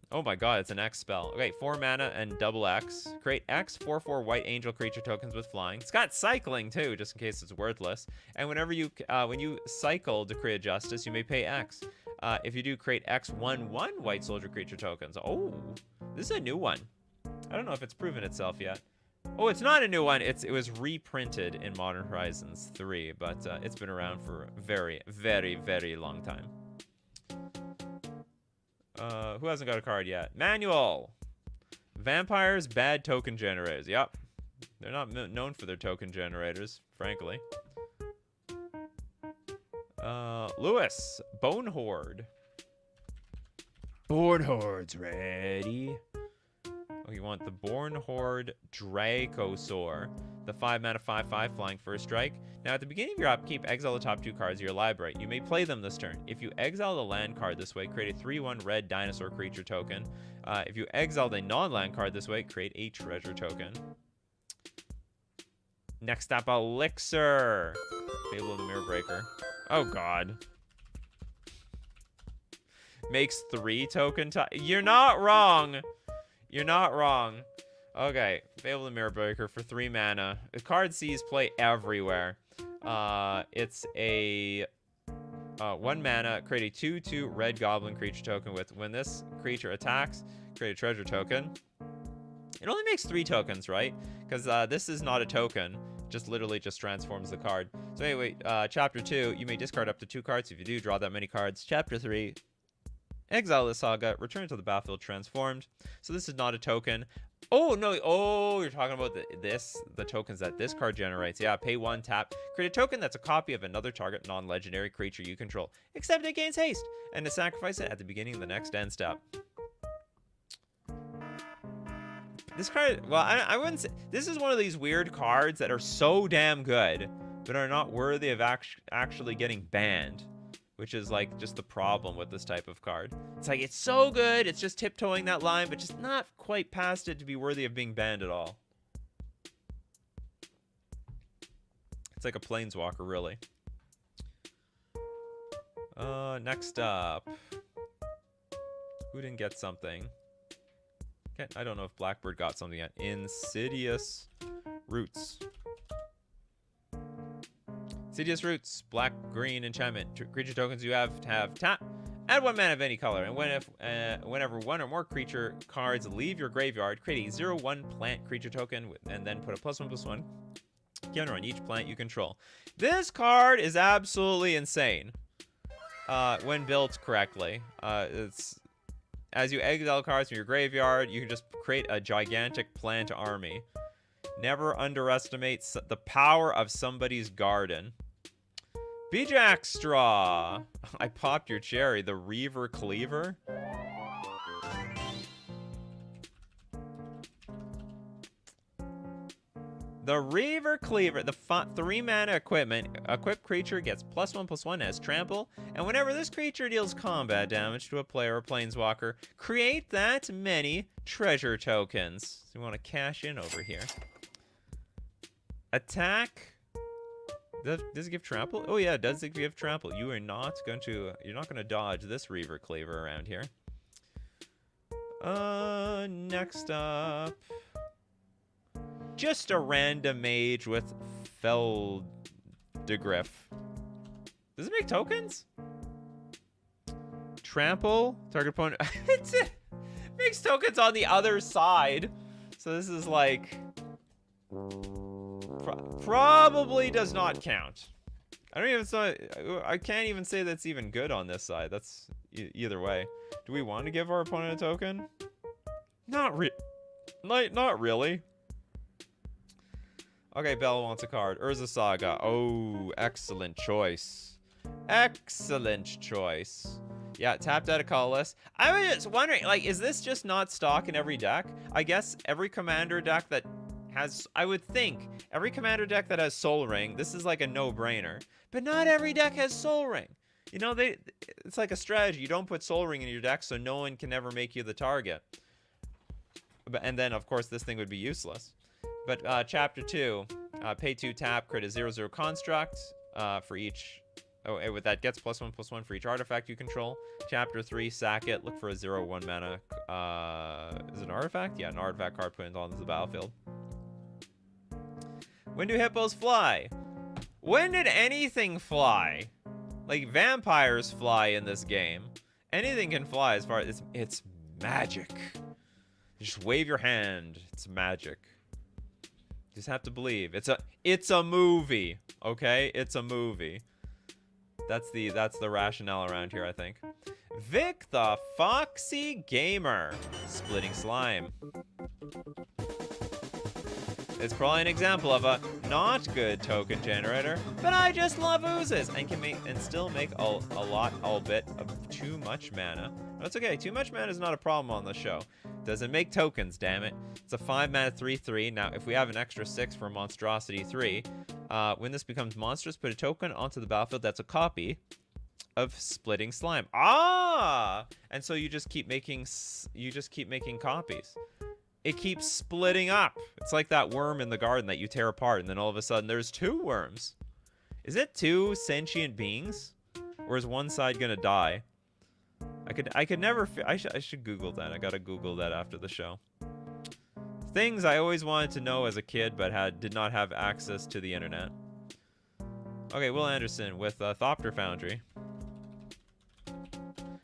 Oh my god, it's an X spell. Okay, 4 mana and double X. Create X 4/4 white angel creature tokens with flying. It's got cycling too, just in case it's worthless. And whenever you, when you cycle Decree of Justice, you may pay X. If you do, create X 1/1 white soldier creature tokens. Oh, this is a new one. I don't know if it's proven itself yet. Oh, it's not a new one. It was reprinted in Modern Horizons 3, but it's been around for a very, very, very long time. Who hasn't got a card yet? Manual. Vampires, bad token generators. Yep. They're not known for their token generators, frankly. Lewis, Bone Horde. Bone Horde's ready. Oh, you want the Born Horde Dracosaur. The 5 mana 5/5 flying first strike. Now at the beginning of your upkeep, exile the top 2 cards of your library. You may play them this turn. If you exile the land card this way, create a 3/1 red dinosaur creature token. If you exile a non-land card this way, create a treasure token. Next up, Elixir. Fable of the Mirror Breaker. Oh god. Makes 3 token You're not wrong. You're not wrong. Okay, Fable of the Mirror Breaker for 3 mana. The card sees play everywhere. It's a 1 mana, create a 2/2 red goblin creature token with when this creature attacks, create a treasure token. It only makes 3 tokens, right? Because this is not a token. Just literally just transforms the card. So anyway, chapter 2, you may discard up to 2 cards. If you do, draw that many cards. Chapter 3, exile the saga, return to the battlefield transformed. So this is not a token. Oh, no. Oh, you're talking about the tokens that this card generates. Yeah, pay 1, tap. Create a token that's a copy of another target non-legendary creature you control, except it gains haste, and to sacrifice it at the beginning of the next end step. This card, well, I wouldn't say, this is one of these weird cards that are so damn good, but are not worthy of actually getting banned, which is like just the problem with this type of card. It's like, it's so good, it's just tiptoeing that line, but just not quite past it to be worthy of being banned at all. It's like a planeswalker, really. Next up. Who didn't get something? I don't know if Blackbird got something yet. Insidious Roots. Insidious Roots. Black, green, enchantment. Creature tokens you have tap. Add 1 mana of any color. And whenever 1 or more creature cards leave your graveyard, create a 0/1 plant creature token and then put a +1/+1 counter on each plant you control. This card is absolutely insane. When built correctly. As you exile cards from your graveyard, you can just create a gigantic plant army. Never underestimate the power of somebody's garden. Bejack Straw. I popped your cherry. The Reaver Cleaver. The Reaver Cleaver, the 3 mana equipped creature gets +1/+1 as trample, and whenever this creature deals combat damage to a player or planeswalker, create that many treasure tokens. So we want to cash in over here. Attack. Does it give trample? Oh yeah, it does give trample. You're not gonna dodge this Reaver Cleaver around here. Next up. Just a random mage with Feldegriff. Does it make tokens? Trample. Target opponent. It makes tokens on the other side. So this is like... probably does not count. I can't even say that's even good on this side. That's either way. Do we want to give our opponent a token? Not really. Okay, Bella wants a card. Urza Saga. Oh, excellent choice. Excellent choice. Yeah, tapped out of colorless. I was just wondering, like, is this just not stock in every deck? I guess every commander deck that has, I would think, every commander deck that has Soul Ring, this is like a no-brainer. But not every deck has Soul Ring. You know, it's like a strategy. You don't put Soul Ring in your deck so no one can ever make you the target. And then, of course, this thing would be useless. But chapter 2, pay 2 tap, create a 0/0 construct for each. Oh, with that gets +1/+1 for each artifact you control. Chapter 3, sack it. Look for a 0/1 mana. Is it an artifact? Yeah, an artifact card put onto the battlefield. When do hippos fly? When did anything fly? Like vampires fly in this game. Anything can fly as far as it's magic. Just wave your hand. It's magic. Just have to believe. It's a movie. Okay? It's a movie. That's the rationale around here, I think. Vic the Foxy Gamer. Splitting Slime. It's probably an example of a not good token generator, but I just love oozes and can make and still make a lot, albeit of too much mana. That's okay. Too much mana is not a problem on the show. Doesn't make tokens, damn it. It's a 5 mana 3/3. Now, if we have an extra 6 for Monstrosity 3, when this becomes monstrous, put a token onto the battlefield that's a copy of Splitting Slime. Ah! And so you just keep making copies. It keeps splitting up. It's like that worm in the garden that you tear apart, and then all of a sudden there's 2 worms. Is it 2 sentient beings, or is one side gonna die? I could never. I should Google that. I gotta Google that after the show. Things I always wanted to know as a kid, but did not have access to the internet. Okay, Will Anderson with Thopter Foundry.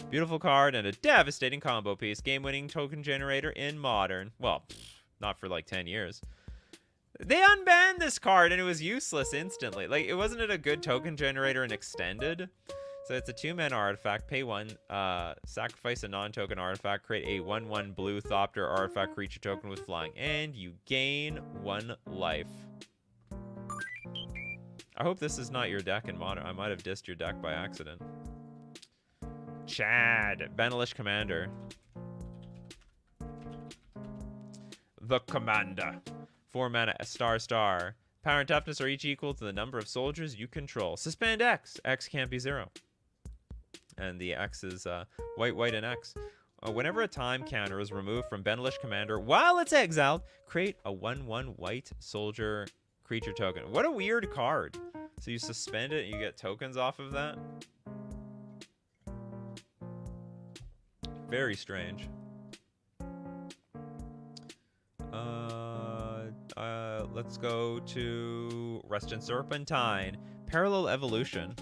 Beautiful card and a devastating combo piece. Game-winning token generator in Modern. Well, not for like 10 years. They unbanned this card and it was useless instantly. Like, wasn't it a good token generator in Extended? So it's a 2-mana artifact. Pay 1. Sacrifice a non-token artifact. Create a 1/1 blue Thopter artifact creature token with flying. And you gain 1 life. I hope this is not your deck in Modern. I might have dissed your deck by accident. Chad, Benelish Commander. The Commander. 4 mana, a star. Power and toughness are each equal to the number of soldiers you control. Suspend X. X can't be 0. And the X is white, and X. Whenever a time counter is removed from Benelish Commander while it's exiled, create a 1/1 white soldier creature token. What a weird card. So you suspend it and you get tokens off of that? Very strange. Let's go to Reston Serpentine. Parallel Evolution.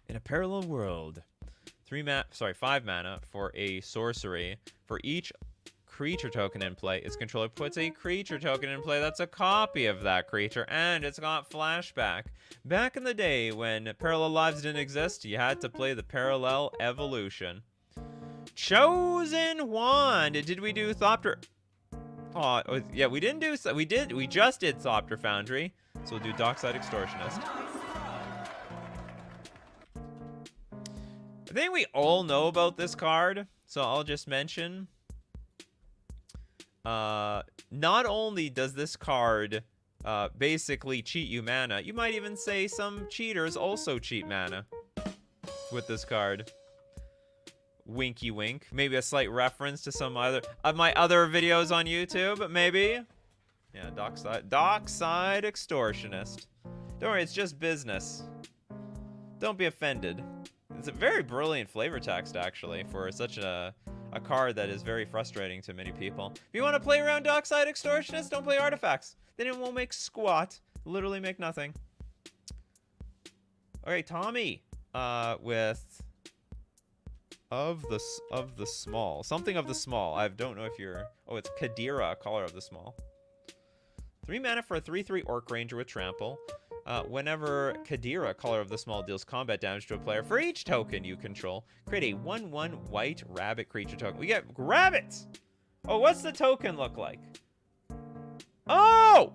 In a parallel world, 5 mana for a sorcery. For each creature token in play, its controller puts a creature token in play that's a copy of that creature, and it's got flashback. Back in the day when parallel lives didn't exist, you had to play the Parallel Evolution. Chosen Wand. Did we do Thopter? Oh, yeah, we didn't do. We just did Thopter Foundry. So we'll do Dockside Extortionist. I think we all know about this card, so I'll just mention. Not only does this card basically cheat you mana, you might even say some cheaters also cheat mana with this card. Winky wink. Maybe a slight reference to some other of my other videos on YouTube, maybe. Yeah, Dockside Extortionist. Don't worry, it's just business. Don't be offended. It's a very brilliant flavor text, actually, for such a card that is very frustrating to many people. If you want to play around Dockside Extortionist, don't play artifacts. Then it won't make squat. Literally make nothing. Okay, Tommy, with of the small. Something of the small. I don't know if you're... Oh, it's Kadira, Caller of the Small. 3 mana for a 3/3 Orc Ranger with Trample. Whenever Kadira, Caller of the Small, deals combat damage to a player for each token you control, create a 1/1 white rabbit creature token. We get rabbits! Oh, what's the token look like? Oh!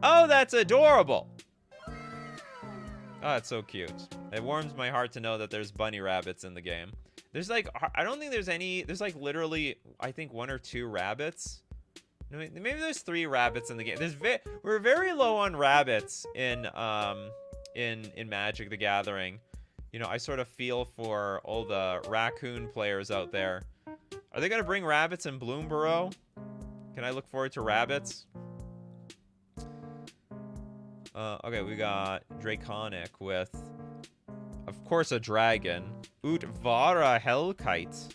Oh, that's adorable! Oh, it's so cute. It warms my heart to know that there's bunny rabbits in the game. There's like, I don't think there's any, there's like literally, I think 1 or 2 rabbits. No, maybe there's 3 rabbits in the game. We're very low on rabbits in Magic the Gathering. You know, I sort of feel for all the raccoon players out there. Are they gonna bring rabbits in Bloomborough? Can I look forward to rabbits? Okay, we got Draconic with, of course, a dragon. Utvara Hellkite.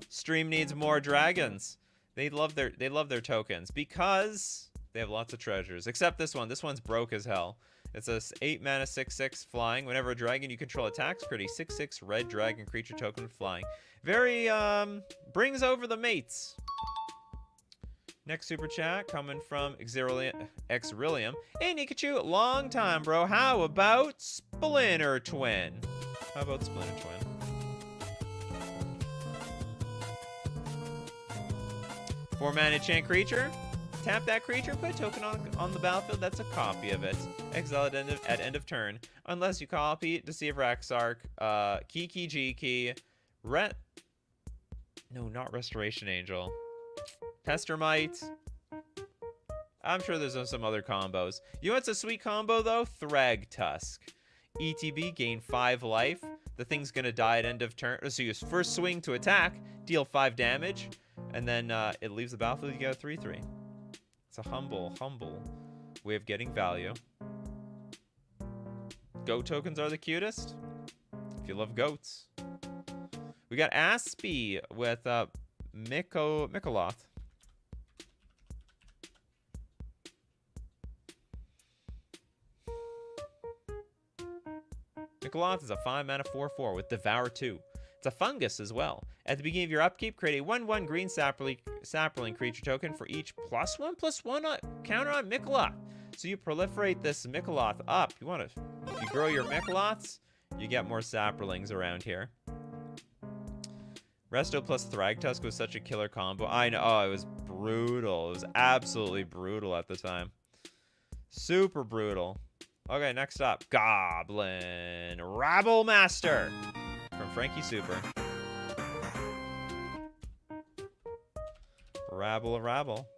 Stream needs more dragons. They love their tokens because they have lots of treasures. Except this one. This one's broke as hell. It's a 8 mana 6/6 flying. Whenever a dragon you control attacks, create a 6/6 red dragon creature token with flying. Very brings over the mates. Next super chat coming from Xrillium. Hey Nikachu, long time bro. How about Splinter Twin? How about Splinter Twin? 4-mana enchant creature. Tap that creature, put a token on the battlefield. That's a copy of it. Exile at end of turn. Unless you copy Deceiver Exarch, Kiki Jiki, no, not Restoration Angel. Pestermite. I'm sure there's some other combos. You know what's a sweet combo, though? Thrag Tusk. ETB, gain 5 life. The thing's going to die at end of turn. So you use first swing to attack, deal 5 damage, and then it leaves the battlefield. You get a 3/3. It's a humble way of getting value. Goat tokens are the cutest. If you love goats. We got Aspie with Mikoloth. Mikoloth is a 5-mana 4/4 with Devour 2. It's a fungus as well. At the beginning of your upkeep, create a 1/1 green sapling creature token for each +1/+1 counter on Mikoloth. So you proliferate this Mikoloth up. If you grow your Mikoloths, you get more saplings around here. Resto plus Thragtusk was such a killer combo. I know. Oh, it was brutal. It was absolutely brutal at the time. Super brutal. Okay, next up. Goblin Rabble Master from Frankie Super. Rabble.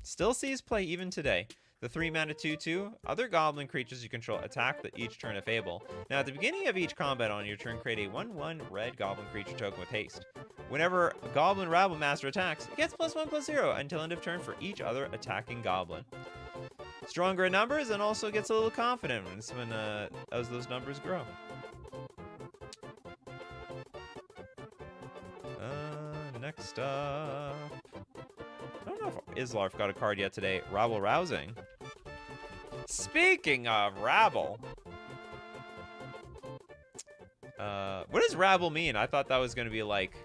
Still sees play even today. The 3-mana 2/2. Other goblin creatures you control attack each turn if able. Now, at the beginning of each combat on your turn, create a 1/1 red goblin creature token with haste. Whenever Goblin Rabble Master attacks, it gets +1/+0 until end of turn for each other attacking goblin. Stronger in numbers, and also gets a little confident as those numbers grow. Next up, I don't know if Islarf got a card yet today. Rabble Rousing. Speaking of Rabble, what does Rabble mean? I thought that was gonna be like,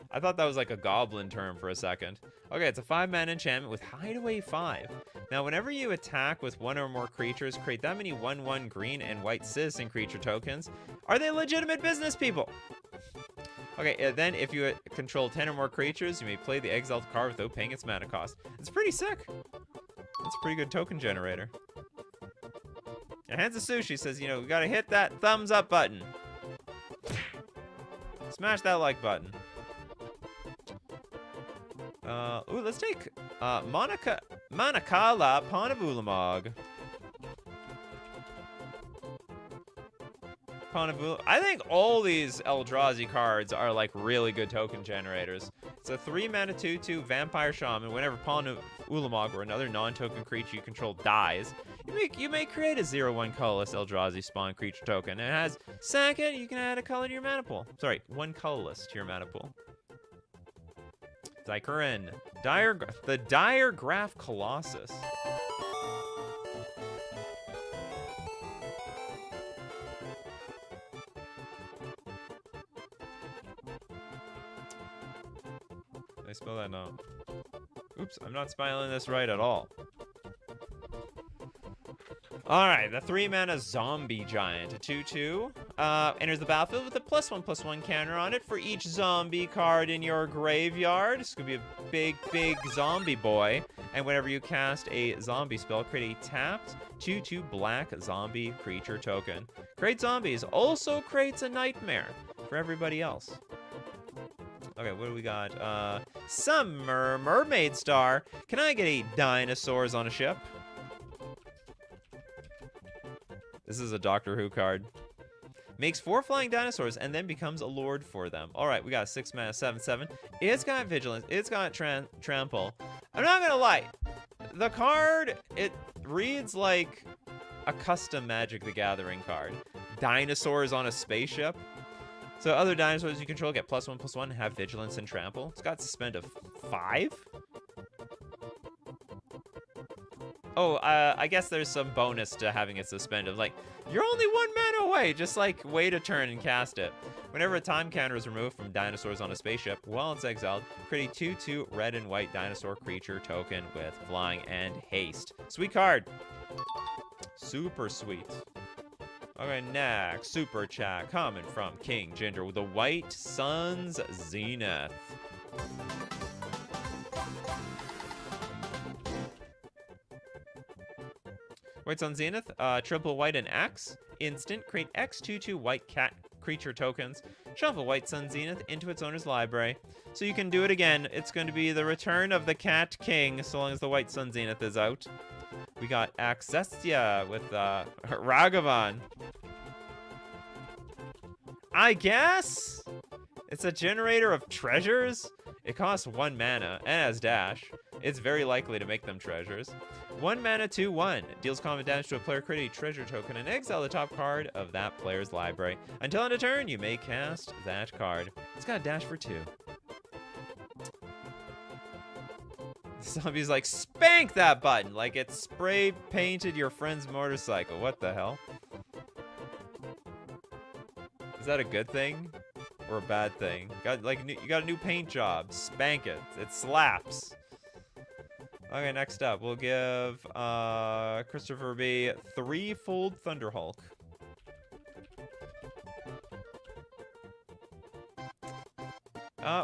I thought that was like a goblin term for a second. Okay, it's a 5-mana enchantment with Hideaway 5. Now, whenever you attack with one or more creatures, create that many 1/1 green and white citizen creature tokens. Are they legitimate business people? Okay, then if you control 10 or more creatures, you may play the exiled card without paying its mana cost. It's pretty sick. It's a pretty good token generator. And Hands of Sushi says, you know, we gotta hit that thumbs up button. Smash that like button. Ooh, let's take Manakala Pawn of Ulamog. I think all these Eldrazi cards are like really good token generators. It's a 3-mana 2/2 Vampire Shaman. Whenever Pawn of Ulamog or another non-token creature you control dies, you may create a 0/1 colorless Eldrazi spawn creature token. And it has second, you can add a color to your mana pool. Sorry, 1 colorless to your mana pool. Daikurin, the Diregraph Colossus. Did I spell that out? Oops, I'm not spelling this right at all. Alright, the 3-mana Zombie Giant, a 2/2. Enters the battlefield with a +1/+1 counter on it for each zombie card in your graveyard. This could be a big zombie boy. And whenever you cast a zombie spell, create a tapped 2/2 black zombie creature token. Create zombies. Also creates a nightmare for everybody else. Okay, what do we got? Summer Mermaid Star. Can I get a dinosaurs on a ship? This is a Doctor Who card. Makes 4 flying dinosaurs and then becomes a lord for them. All right, we got a 6-mana 7/7. It's got vigilance. It's got trample. I'm not gonna lie. The card, it reads like a custom Magic the Gathering card. Dinosaurs on a spaceship. So other dinosaurs you control get +1/+1 and have vigilance and trample. It's got suspend of 5. Oh, I guess there's some bonus to having it suspended. Like, you're only 1 mana away. Just, like, wait a turn and cast it. Whenever a time counter is removed from dinosaurs on a spaceship while it's exiled, create a 2/2 red and white dinosaur creature token with flying and haste. Sweet card. Super sweet. Okay, next. Super chat coming from King Ginger with the White Sun's Zenith. White Sun Zenith, triple white and X. Instant, create X 2/2 white cat creature tokens. Shuffle White Sun Zenith into its owner's library. So you can do it again. It's going to be the return of the Cat King, so long as the White Sun Zenith is out. We got Accessia with Ragavan. I guess it's a generator of treasures. It costs 1 mana and has dash. It's very likely to make them treasures. 1 mana, 2/1. Deals combat damage to a player, create a treasure token and exile the top card of that player's library. Until end of turn, you may cast that card. It's got a dash for 2. Zombie's like, spank that button like it spray painted your friend's motorcycle. What the hell? Is that a good thing or a bad thing? You got a new paint job. Spank it. It slaps. Okay, next up, we'll give Christopher B 3-fold Thunderhulk.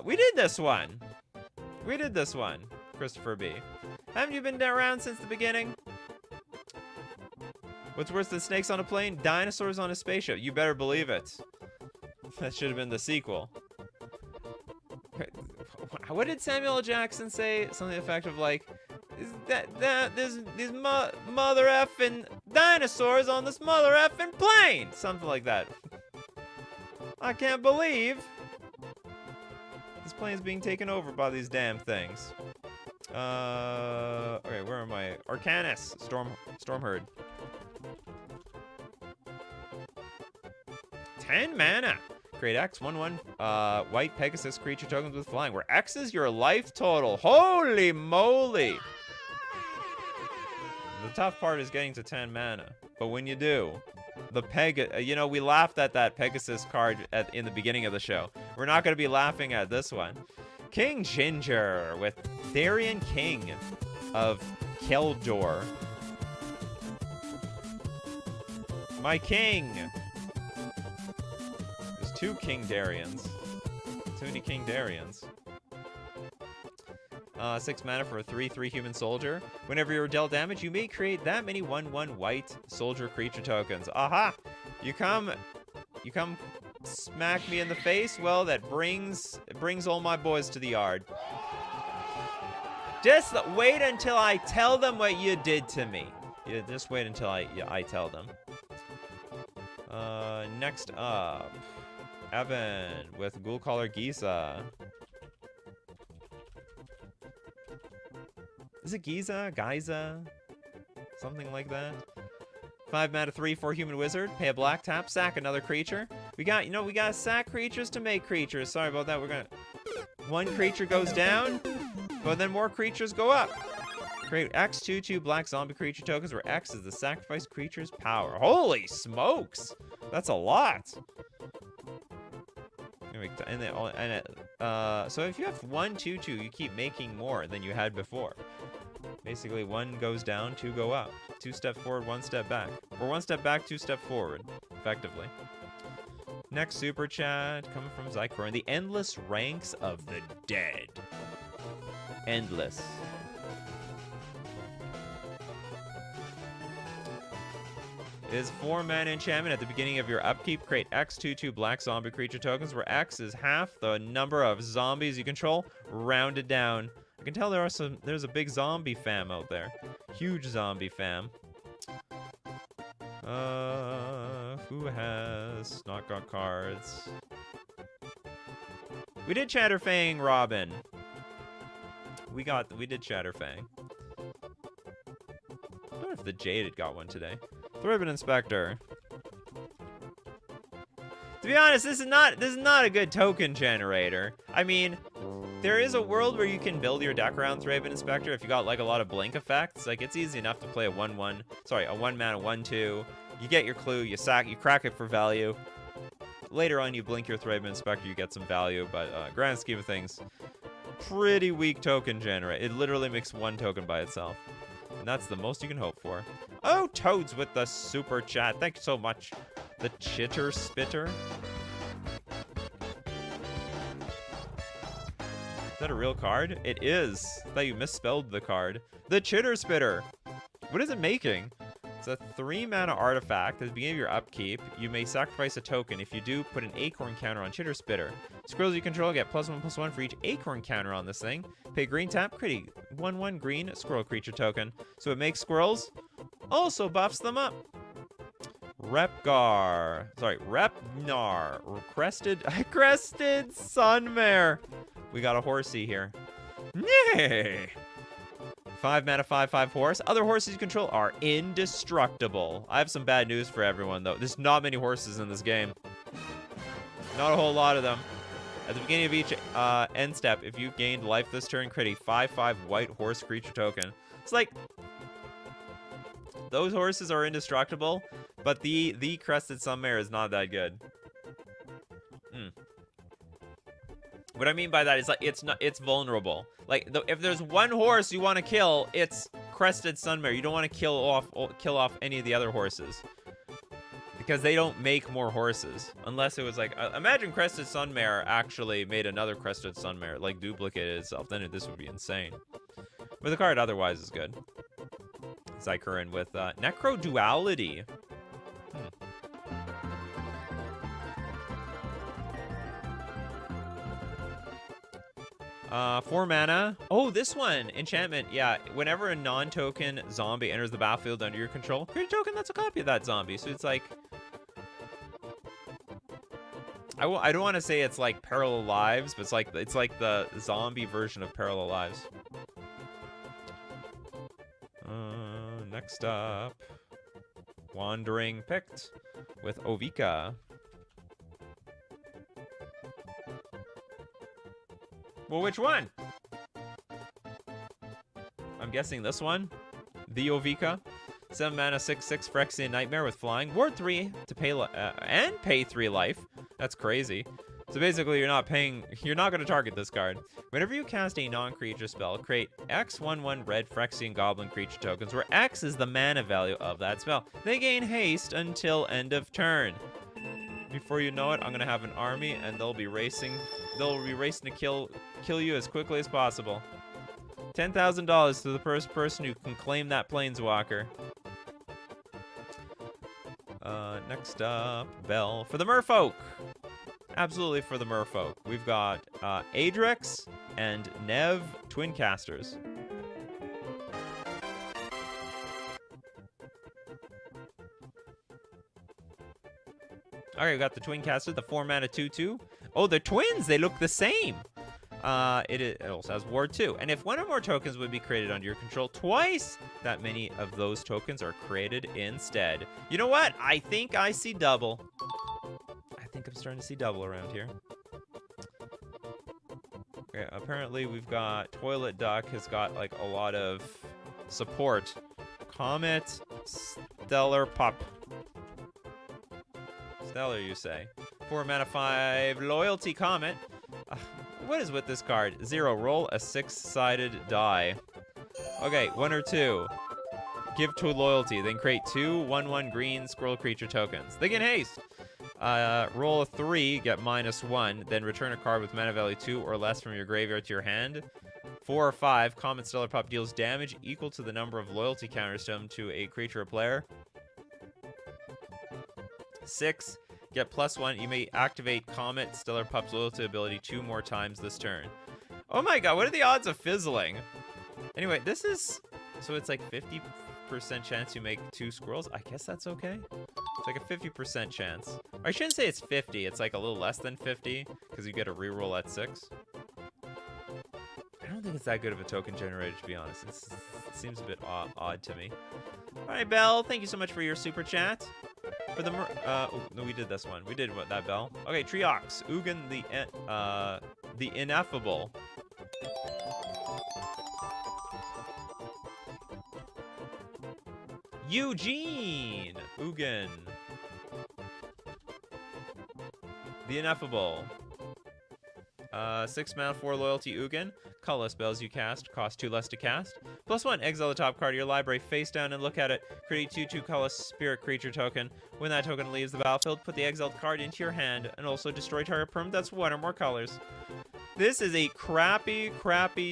We did this one. We did this one, Christopher B. Haven't you been around since the beginning? What's worse than snakes on a plane? Dinosaurs on a spaceship. You better believe it. That should have been the sequel. What did Samuel L. Jackson say? Something to the effect of like, there's these mother effing dinosaurs on this mother effing plane. Something like that. I can't believe this plane's being taken over by these damn things. Okay, where am I? Arcanus, Stormherd. 10 mana. Create X 1/1 white Pegasus creature tokens with flying, where X is your life total. Holy moly! The tough part is getting to 10 mana, but when you do, the we laughed at that Pegasus card in the beginning of the show. We're not going to be laughing at this one. King Ginger with Therian King of Keldor. My king. There's 2 King Darians. Too many King Darians. 6 mana for a 3/3 human soldier. Whenever you're dealt damage, you may create that many 1/1 white soldier creature tokens. Aha! You come smack me in the face. Well, that brings all my boys to the yard. Just wait until I tell them what you did to me. Yeah, just wait until I tell them. Next up, Evan with Ghoulcaller Giza. Is it Giza? Giza? Something like that. 5 mana, 3/4 human wizard. Pay a black, tap, sack another creature. We got to sack creatures to make creatures. Sorry about that. One creature goes down, but then more creatures go up. Create X 2/2 black zombie creature tokens, where X is the sacrificed creature's power. Holy smokes! That's a lot. So if you have 1 2/2, you keep making more than you had before. Basically, 1 goes down, 2 go up. 2 steps forward, 1 step back. Or 1 step back, 2 step forward, effectively. Next super chat coming from Zykoran. The endless ranks of the dead. Endless. It is 4 mana enchantment. At the beginning of your upkeep, create X 2/2 black zombie creature tokens, where X is half the number of zombies you control, rounded down. I can tell there's a big zombie fam out there. Huge zombie fam. Who has not got cards? We did Chatterfang Robin. We did Chatterfang. I don't know if the Jaded got one today. Thribbon Inspector. To be honest, this is not a good token generator. I mean, there is a world where you can build your deck around Thribbon Inspector if you got like a lot of blink effects. Like, it's easy enough to play a 1 mana 1/2. You get your clue, you crack it for value. Later on, you blink your Thribbon Inspector, you get some value, but grand scheme of things, pretty weak token generator. It literally makes 1 token by itself. And that's the most you can hope for. Oh, Toads with the super chat. Thank you so much. The Chitter Spitter. Is that a real card? It is. I thought you misspelled the card. The Chitter Spitter. What is it making? It's a 3-mana artifact. At the beginning of your upkeep, you may sacrifice a token. If you do, put an acorn counter on Chitter Spitter. Squirrels you control get +1/+1 for each acorn counter on this thing. Pay green tap, create a 1/1 green squirrel creature token. So it makes squirrels, also buffs them up. Repnar, crested Sunmare. We got a horsey here. Yay! 5-mana, 5/5 horse. Other horses you control are indestructible. I have some bad news for everyone, though. There's not many horses in this game. Not a whole lot of them. At the beginning of each end step, if you gained life this turn, create a 5/5 white horse creature token. It's like, those horses are indestructible, but the Crested Sunmare is not that good. What I mean by that is, like, it's vulnerable. Like, if there's one horse you want to kill, it's Crested Sunmare. You don't want to kill off any of the other horses, because they don't make more horses. Unless it was like, imagine Crested Sunmare actually made another Crested Sunmare, like duplicated itself. Then this would be insane. But the card otherwise is good. Zykurin with Necro Duality. 4 mana. Oh, this one. Enchantment. Yeah, whenever a non-token zombie enters the battlefield under your control, create a token that's a copy of that zombie. So it's like, I don't want to say it's like Parallel Lives, but it's like the zombie version of Parallel Lives. Next up, Wandering picked with Ovika. Well, which one? I'm guessing this one. The Ovika. 7 mana, 6/6 Phyrexian Nightmare with flying. Ward 3 to pay and pay 3 life. That's crazy. So basically, you're not going to target this card. Whenever you cast a non-creature spell, create X 1/1 red Phyrexian Goblin creature tokens, where X is the mana value of that spell. They gain haste until end of turn. Before you know it, I'm gonna have an army, and they'll be racing to kill you as quickly as possible. $10,000 to the first person who can claim that Planeswalker. Next up, Bell for the Merfolk. Absolutely for the Merfolk. We've got Adrix and Nev Twin Casters. Okay, we got the Twin Caster, the 4 mana 2/2. Oh, they're twins. They look the same. It also has Ward 2. And if one or more tokens would be created under your control, twice that many of those tokens are created instead. You know what? I think I see double. I think I'm starting to see double around here. Okay, apparently we've got Toilet Duck has got like a lot of support. Comet, Stellar Pup. Stellar, you say. 4 mana 5 Loyalty Comet. What is with this card? 0. Roll a 6-sided die. Okay, 1 or 2. Give to loyalty. Then create 2 1/1 green squirrel creature tokens. They get haste. Roll a 3, get -1. Then return a card with mana value 2 or less from your graveyard to your hand. 4 or 5. Comet Stellar Pup deals damage equal to the number of loyalty counters to a creature or player. 6. Get +1. You may activate Comet Stellar Pup's loyalty ability 2 more times this turn. Oh my god, what are the odds of fizzling? Anyway, this is... So it's like 50% chance you make 2 squirrels? I guess that's okay. It's like a 50% chance. Or I shouldn't say it's 50. It's like a little less than 50, because you get a reroll at 6. I don't think it's that good of a token generator, to be honest. It seems a bit odd to me. Alright, Belle, thank you so much for your super chat. For the no, we did this one. We did that, Bell. Okay, Triox, Ugin the Ineffable. Eugene, Ugin, the Ineffable. 6 mana 4 loyalty Ugin. Colorless spells you cast cost 2 less to cast. +1, exile the top card of your library face down and look at it. Create 2/2 colorless spirit creature token. When that token leaves the battlefield, put the exiled card into your hand and also destroy target permanent that's 1 or more colors. This is a crappy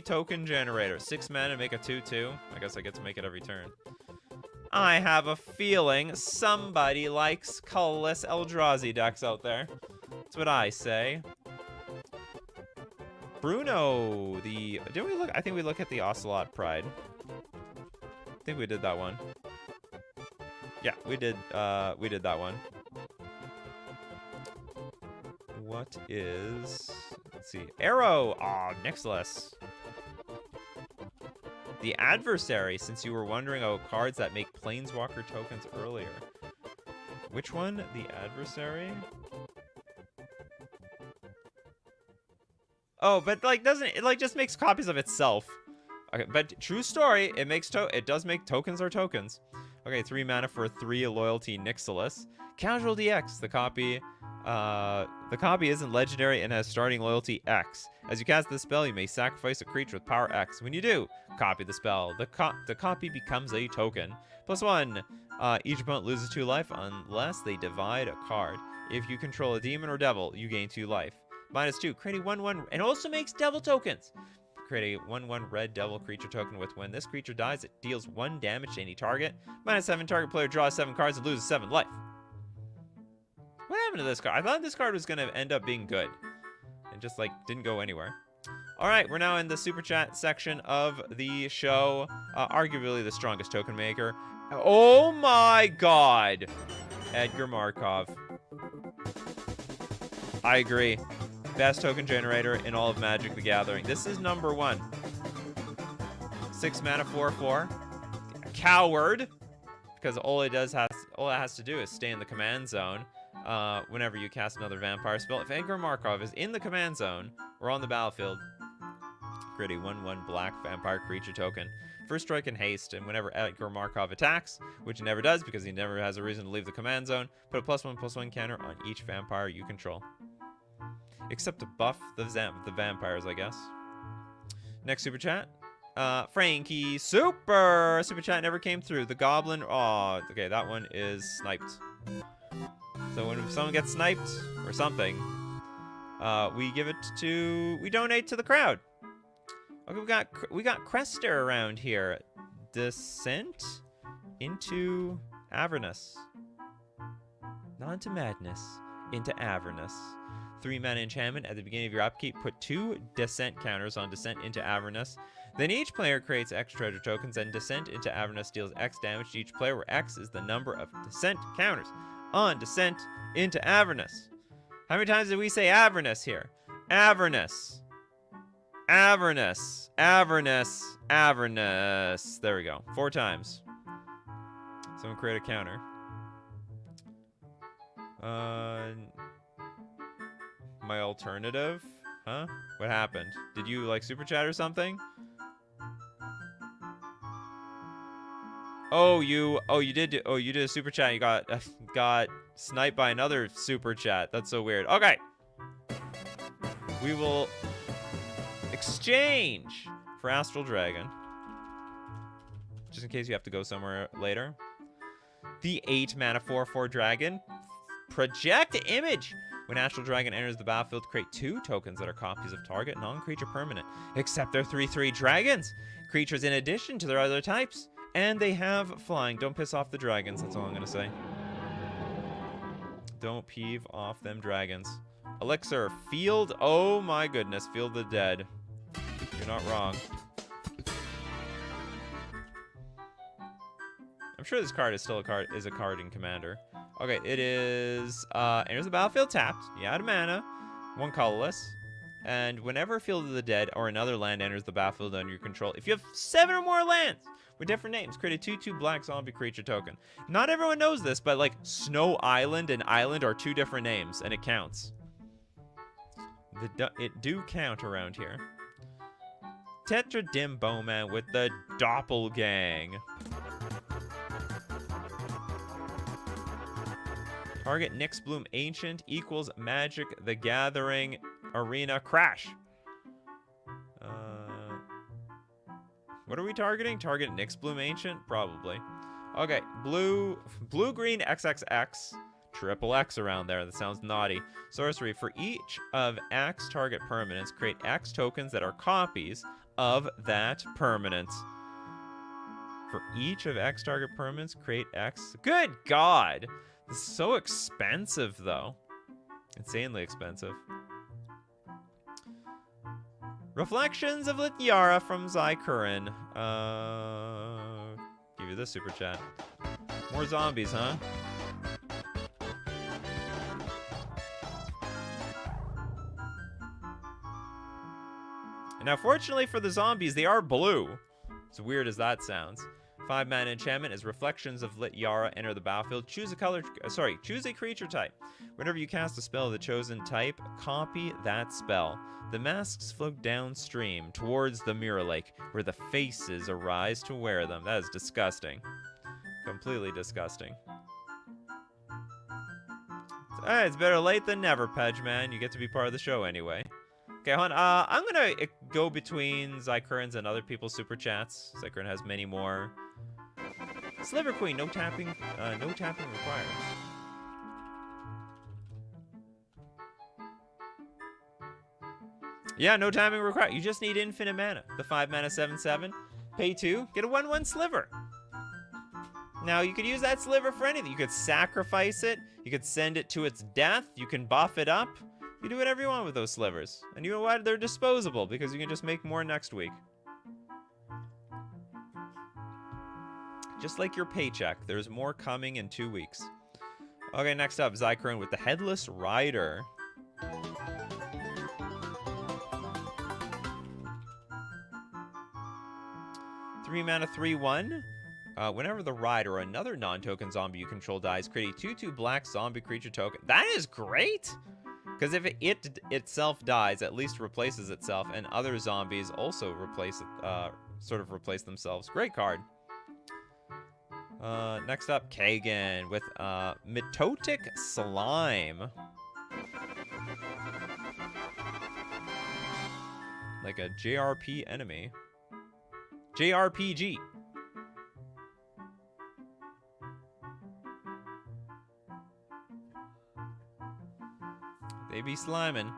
token generator. 6 mana, make a 2/2. I guess I get to make it every turn. I have a feeling somebody likes colorless Eldrazi decks out there. That's what I say. Bruno, did we look? I think we look at the Ocelot Pride. I think we did that one. Yeah, we did that one. What is, let's see, Arrow. Aw, Nixilis. The Adversary, since you were wondering about cards that make Planeswalker tokens earlier. Which one? The Adversary? Oh, but like it like just makes copies of itself. Okay, but true story, it does make tokens are tokens. Okay, 3 mana for 3 loyalty Nixilis. Casual DX, the copy isn't legendary and has starting loyalty X. As you cast this spell, you may sacrifice a creature with power X. When you do, copy the spell. The copy becomes a token. +1. Each opponent loses 2 life unless they divide a card. If you control a demon or devil, you gain 2 life. -2. Create a 1/1 and also makes devil tokens. Create a 1/1 red devil creature token with when this creature dies, it deals 1 damage to any target. -7. Target player draws 7 cards and loses 7 life. What happened to this card? I thought this card was going to end up being good. And just, like, didn't go anywhere. Alright, we're now in the Super Chat section of the show. Arguably the strongest token maker. Oh my god! Edgar Markov. I agree. Best token generator in all of Magic the Gathering. This is number 1. 6 mana, 4/4. Coward. Because all it has to do is stay in the command zone. Whenever you cast another vampire spell. If Edgar Markov is in the command zone or on the battlefield, create a 1/1 black vampire creature token. First strike and haste, and whenever Edgar Markov attacks, which he never does because he never has a reason to leave the command zone, put a +1/+1 counter on each vampire you control. Except to buff the vampires, I guess. Next Super Chat. Frankie Super Chat never came through. The Goblin. Oh, okay, that one is sniped. So when someone gets sniped or something, we donate to the crowd. Okay, we got Crester around here. Descent into Avernus. Not into madness, into Avernus. 3 mana enchantment. At the beginning of your upkeep, put 2 descent counters on Descent into Avernus. Then each player creates X treasure tokens, and Descent into Avernus deals X damage to each player, where X is the number of descent counters on Descent into Avernus. How many times did we say Avernus here? Avernus. Avernus. Avernus. Avernus. There we go. 4 times. Someone create a counter. My alternative? Huh? What happened? Did you like Super Chat or something? You did a Super Chat. You got sniped by another Super Chat. That's so weird. Okay. We will exchange for Astral Dragon. Just in case you have to go somewhere later. The 8 mana 4/4 dragon. Project Image. When Astral Dragon enters the battlefield, create 2 tokens that are copies of target non-creature permanent, except they're 3/3 dragons. Creatures in addition to their other types. And they have flying. Don't piss off the dragons, that's all I'm going to say. Don't peeve off them dragons. Elixir, Field, oh my goodness, Field the Dead. You're not wrong. I'm sure this card is still a card in Commander. Okay, it is, enters the battlefield tapped. You add a mana, 1 colorless. And whenever Field of the Dead or another land enters the battlefield under your control, if you have 7 or more lands with different names, create a 2/2 black zombie creature token. Not everyone knows this, but like Snow Island and Island are 2 different names, and it counts. It do count around here. Tetradim Bowman with the Doppelgang. Target Nyxbloom Ancient equals Magic the Gathering Arena Crash. What are we targeting? Target Nyxbloom Ancient? Probably. Okay, blue-green XXX. Triple X around there. That sounds naughty. Sorcery. For each of X target permanents, create X tokens that are copies of that permanent. For each of X target permanents, create X. Good God! This is so expensive, though. Insanely expensive. Reflections of Lityara from Zykurin. Give you this super chat. More zombies, huh? Now, fortunately for the zombies, they are blue. As weird as that sounds. 5-mana enchantment is Reflections of Lityara. Enter the battlefield. Choose a color. Choose a creature type. Whenever you cast a spell of the chosen type, copy that spell. The masks float downstream towards the mirror lake, where the faces arise to wear them. That is disgusting. Completely disgusting. It's better late than never, Pedge, man. You get to be part of the show anyway. Okay, hon. I'm gonna go between Zykurin's and other people's super chats. Zykurin has many more. Sliver Queen, no tapping required. Yeah, no tapping required. You just need infinite mana. The 5-mana 7/7. Pay 2, get a 1/1 Sliver. Now, you could use that Sliver for anything. You could sacrifice it. You could send it to its death. You can buff it up. You do whatever you want with those Slivers. And you know what? They're disposable because you can just make more next week. Just like your paycheck. There's more coming in 2 weeks. Okay, next up, Zykurin with the Headless Rider. 3-mana 3/1. Whenever the Rider or another non-token zombie you control dies, create a 2/2 black zombie creature token. That is great! Because if it itself dies, at least replaces itself, and other zombies also replace themselves. Great card. Next up, Kagan with Mitotic Slime. Like a JRP enemy. JRPG. They be sliming.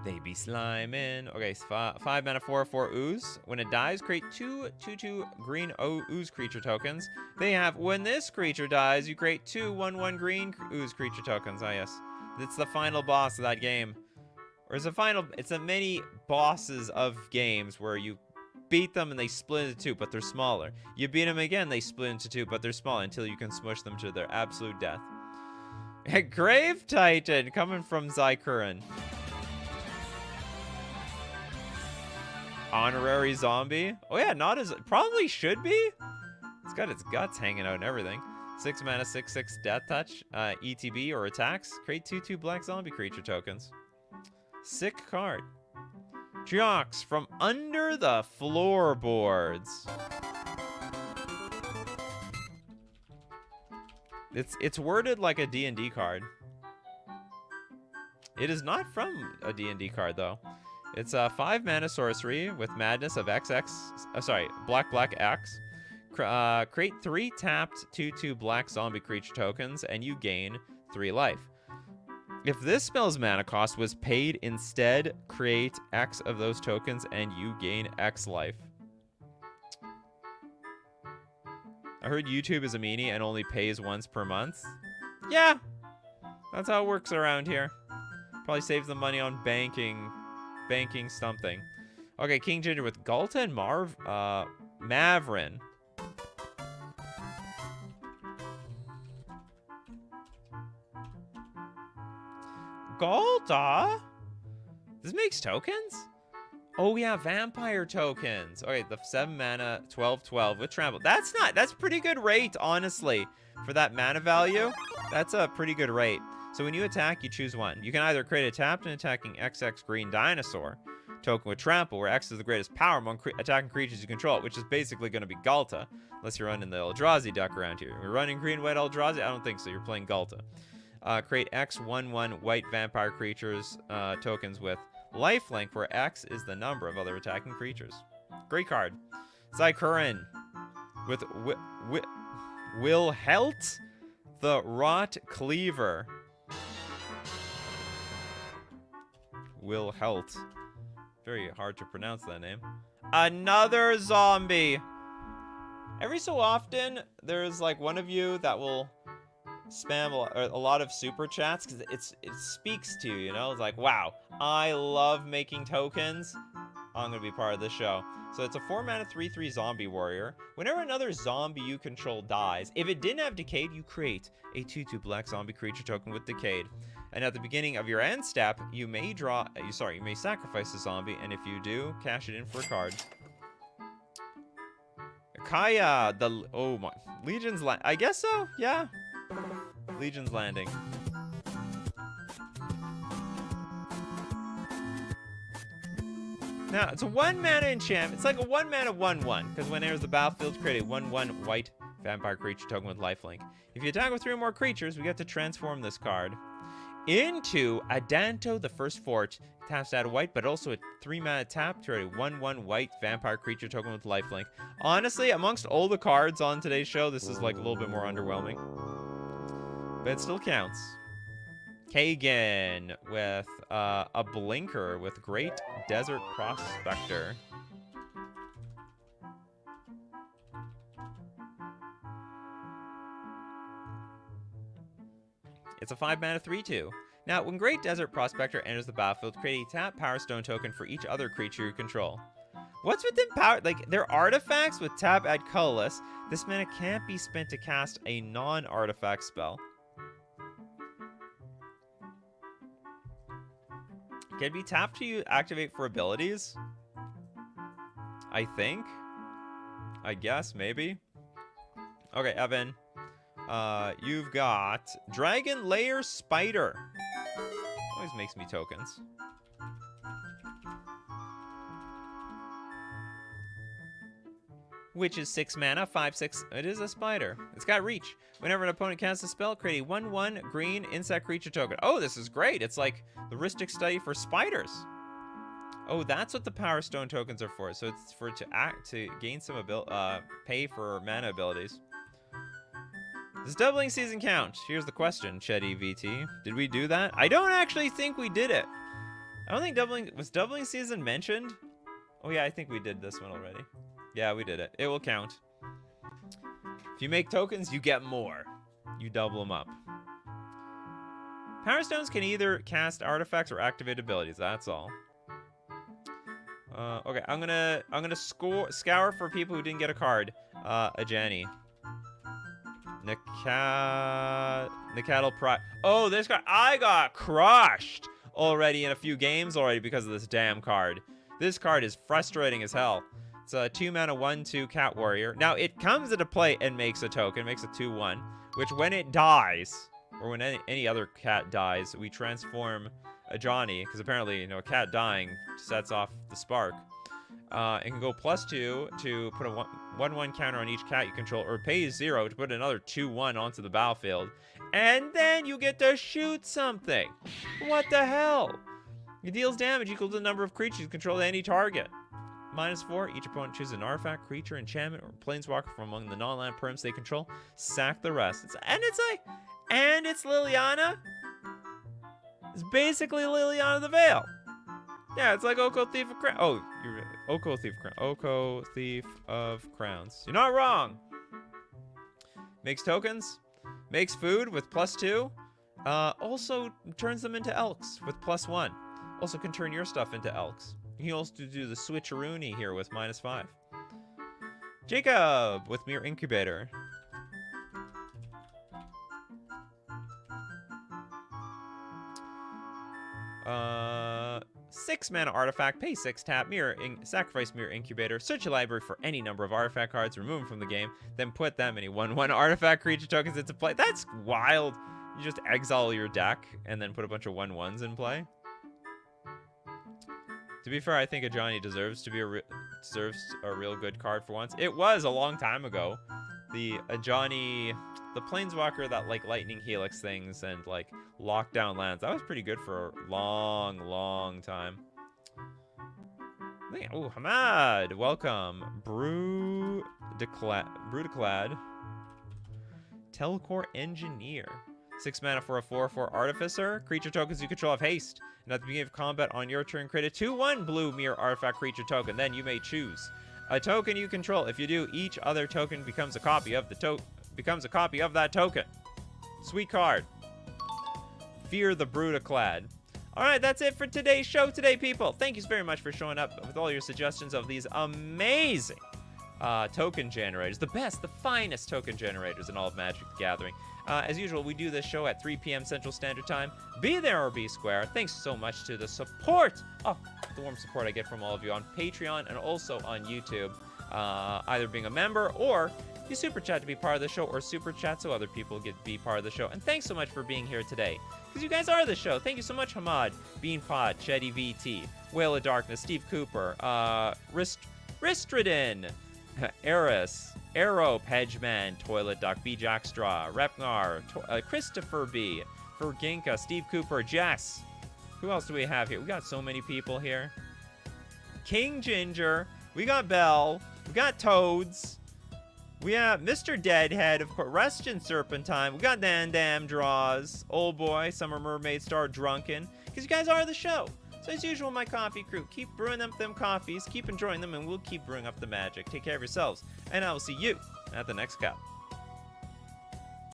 They be sliming. Okay, 5-mana 4/4 ooze. When it dies, create 2/2 green ooze creature tokens. They have, when this creature dies, you create 2 1/1 green ooze creature tokens. Ah, yes. It's the final boss of that game. Or it's a many bosses of games where you beat them and they split into 2, but they're smaller. You beat them again, they split into 2, but they're smaller until you can smush them to their absolute death. Grave Titan coming from Zykurin. Honorary zombie. Oh yeah, not as probably should be. It's got its guts hanging out and everything. 6-mana 6/6 Death Touch. ETB or attacks. Create 2/2 black zombie creature tokens. Sick card. Jocks from under the floorboards. It's worded like a D&D card. It is not from a D&D card though. It's a 5-mana sorcery with Madness of Black X. Create 3 tapped 2/2 black zombie creature tokens and you gain 3 life. If this spell's mana cost was paid instead, create X of those tokens and you gain X life. I heard YouTube is a meanie and only pays once per month. Yeah, that's how it works around here. Probably saves them money on banking something. Okay, King Ginger with Galta and Mavrin. Galta? This makes tokens? Oh yeah, vampire tokens. Okay, the 7-mana 12/12 with trample. That's pretty good rate, honestly. For that mana value, that's a pretty good rate. So when you attack, you choose one. You can either create a tapped and attacking XX green dinosaur token with trample, where X is the greatest power among attacking creatures you control, which is basically going to be Galta, unless you're running the Eldrazi deck around here. We're running green-white Eldrazi? I don't think so. You're playing Galta. Create X 1/1 white vampire creatures tokens with lifelink, where X is the number of other attacking creatures. Great card. Zykurin with Wilhelt the Rot Cleaver. Wilhelt. Very hard to pronounce that name. Another zombie. Every so often, there's like one of you that will spam a lot of super chats because it speaks to you, you know? It's like, wow, I love making tokens. I'm going to be part of this show. So it's a 4-mana 3/3 zombie warrior. Whenever another zombie you control dies, if it didn't have Decayed, you create a 2/2 black zombie creature token with Decayed. And at the beginning of your end step, you may you may sacrifice a zombie, and if you do, cash it in for a card. Kaya, oh my, Legion's I guess so, yeah. Legion's Landing. Now, it's a 1-mana enchantment. It's like a 1-mana 1/1, because when it enters the battlefield, create a 1/1 white vampire creature token with lifelink. If you attack with 3 or more creatures, we get to transform this card into Adanto the First Fort. Taps to add a white, but also a 3-mana tap to create a 1/1 white vampire creature token with lifelink. Honestly, amongst all the cards on today's show, this is like a little bit more underwhelming. But it still counts. Kagan with a blinker with Great Desert Prospector. It's a 5-mana 3/2. Now, when Great Desert Prospector enters the battlefield, create a tap Power Stone token for each other creature you control. What's within power? Like, they're artifacts with tap add colorless. This mana can't be spent to cast a non-artifact spell. Can it be tapped to activate for abilities? I think. I guess, maybe. Okay, Evan. You've got Dragon Lair Spider. Always makes me tokens. Which is 6 mana, 5/6. It is a spider. It's got reach. Whenever an opponent casts a spell, create a 1/1 green insect creature token. Oh, this is great. It's like the Rhystic Study for spiders. Oh, that's what the Power Stone tokens are for. So it's for to gain some pay for mana abilities. Does doubling season count? Here's the question, Chetty VT. Did we do that? I don't actually think we did it. I don't think was doubling season mentioned? Oh yeah, I think we did this one already. Yeah, we did it. It will count. If you make tokens, you get more. You double them up. Power Stones can either cast artifacts or activate abilities. That's all. Okay, I'm gonna scour for people who didn't get a card. Ajani. Nicattle Pride. Oh, this card. I got crushed already in a few games already because of this damn card. This card is frustrating as hell. It's a 2-mana 1/2 Cat Warrior. Now, it comes into play and makes a token. Makes a 2/1. Which, when it dies, or when any other cat dies, we transform a Johnny. Because apparently, you know, a cat dying sets off the spark. It can go +2 to put a 1/1 counter on each cat you control, or pay 0 to put another 2/1 onto the battlefield. And then you get to shoot something. What the hell? It deals damage equal to the number of creatures you control to any target. -4, each opponent chooses an artifact, creature, enchantment, or planeswalker from among the non-land perms they control. Sack the rest. It's Liliana? It's basically Liliana the Veil. Yeah, it's like Oko Thief of Crowns. Oh, you're right. Oko Thief of Crowns. Oko Thief of Crowns. You're not wrong. Makes tokens. Makes food with +2. Also turns them into elks with +1. Also can turn your stuff into elks. You can also do the switcheroony here with -5. Jacob with Mere Incubator. Uh, 6-mana artifact, pay 6 tap, sacrifice Mere Incubator, search your library for any number of artifact cards, remove them from the game, then put them in a 1/1 artifact creature tokens into play. That's wild. You just exile your deck and then put a bunch of 1/1s in play. To be fair, I think Ajani deserves a real good card for once. It was a long time ago. The Ajani, the Planeswalker that like Lightning Helix things and like lockdown lands. That was pretty good for a long, long time. Oh, Hamad, welcome. Brudiclad. Telcor Engineer. 6 mana for a 4/4 Artificer. Creature tokens you control have haste. And at the beginning of combat on your turn, create a 2/1 blue mirror artifact creature token. Then you may choose A token you control. If you do, each other token becomes a copy of that token. Sweet card. Fear the Brutaclad. All right, that's it for today's show today, people. Thank you very much for showing up with all your suggestions of these amazing token generators. The best, the finest token generators in all of Magic the Gathering. As usual, we do this show at 3 p.m. Central Standard Time. Be there or be square. Thanks so much to the support. Oh, the warm support I get from all of you on Patreon and also on YouTube. Either being a member or you super chat to be part of the show, or super chat so other people get to be part of the show. And thanks so much for being here today, because you guys are the show. Thank you so much, Hamad, Beanpod, Chetty VT, Whale of Darkness, Steve Cooper, Ristridin, Eris, Arrow, Pedgeman, Toilet Duck, B. Jackstraw, Repnar, Christopher B, Ferginka, Steve Cooper, Jess. Who else do we have here? We got so many people here. King Ginger, we got Belle, we got Toads, we have Mr. Deadhead, of course, Rustian Serpentine, we got Dandam Draws, Old Boy, Summer Mermaid Star, Drunken, because you guys are the show. So as usual, my coffee crew, keep brewing up them coffees, keep enjoying them, and we'll keep brewing up the magic. Take care of yourselves, and I will see you at the next cup.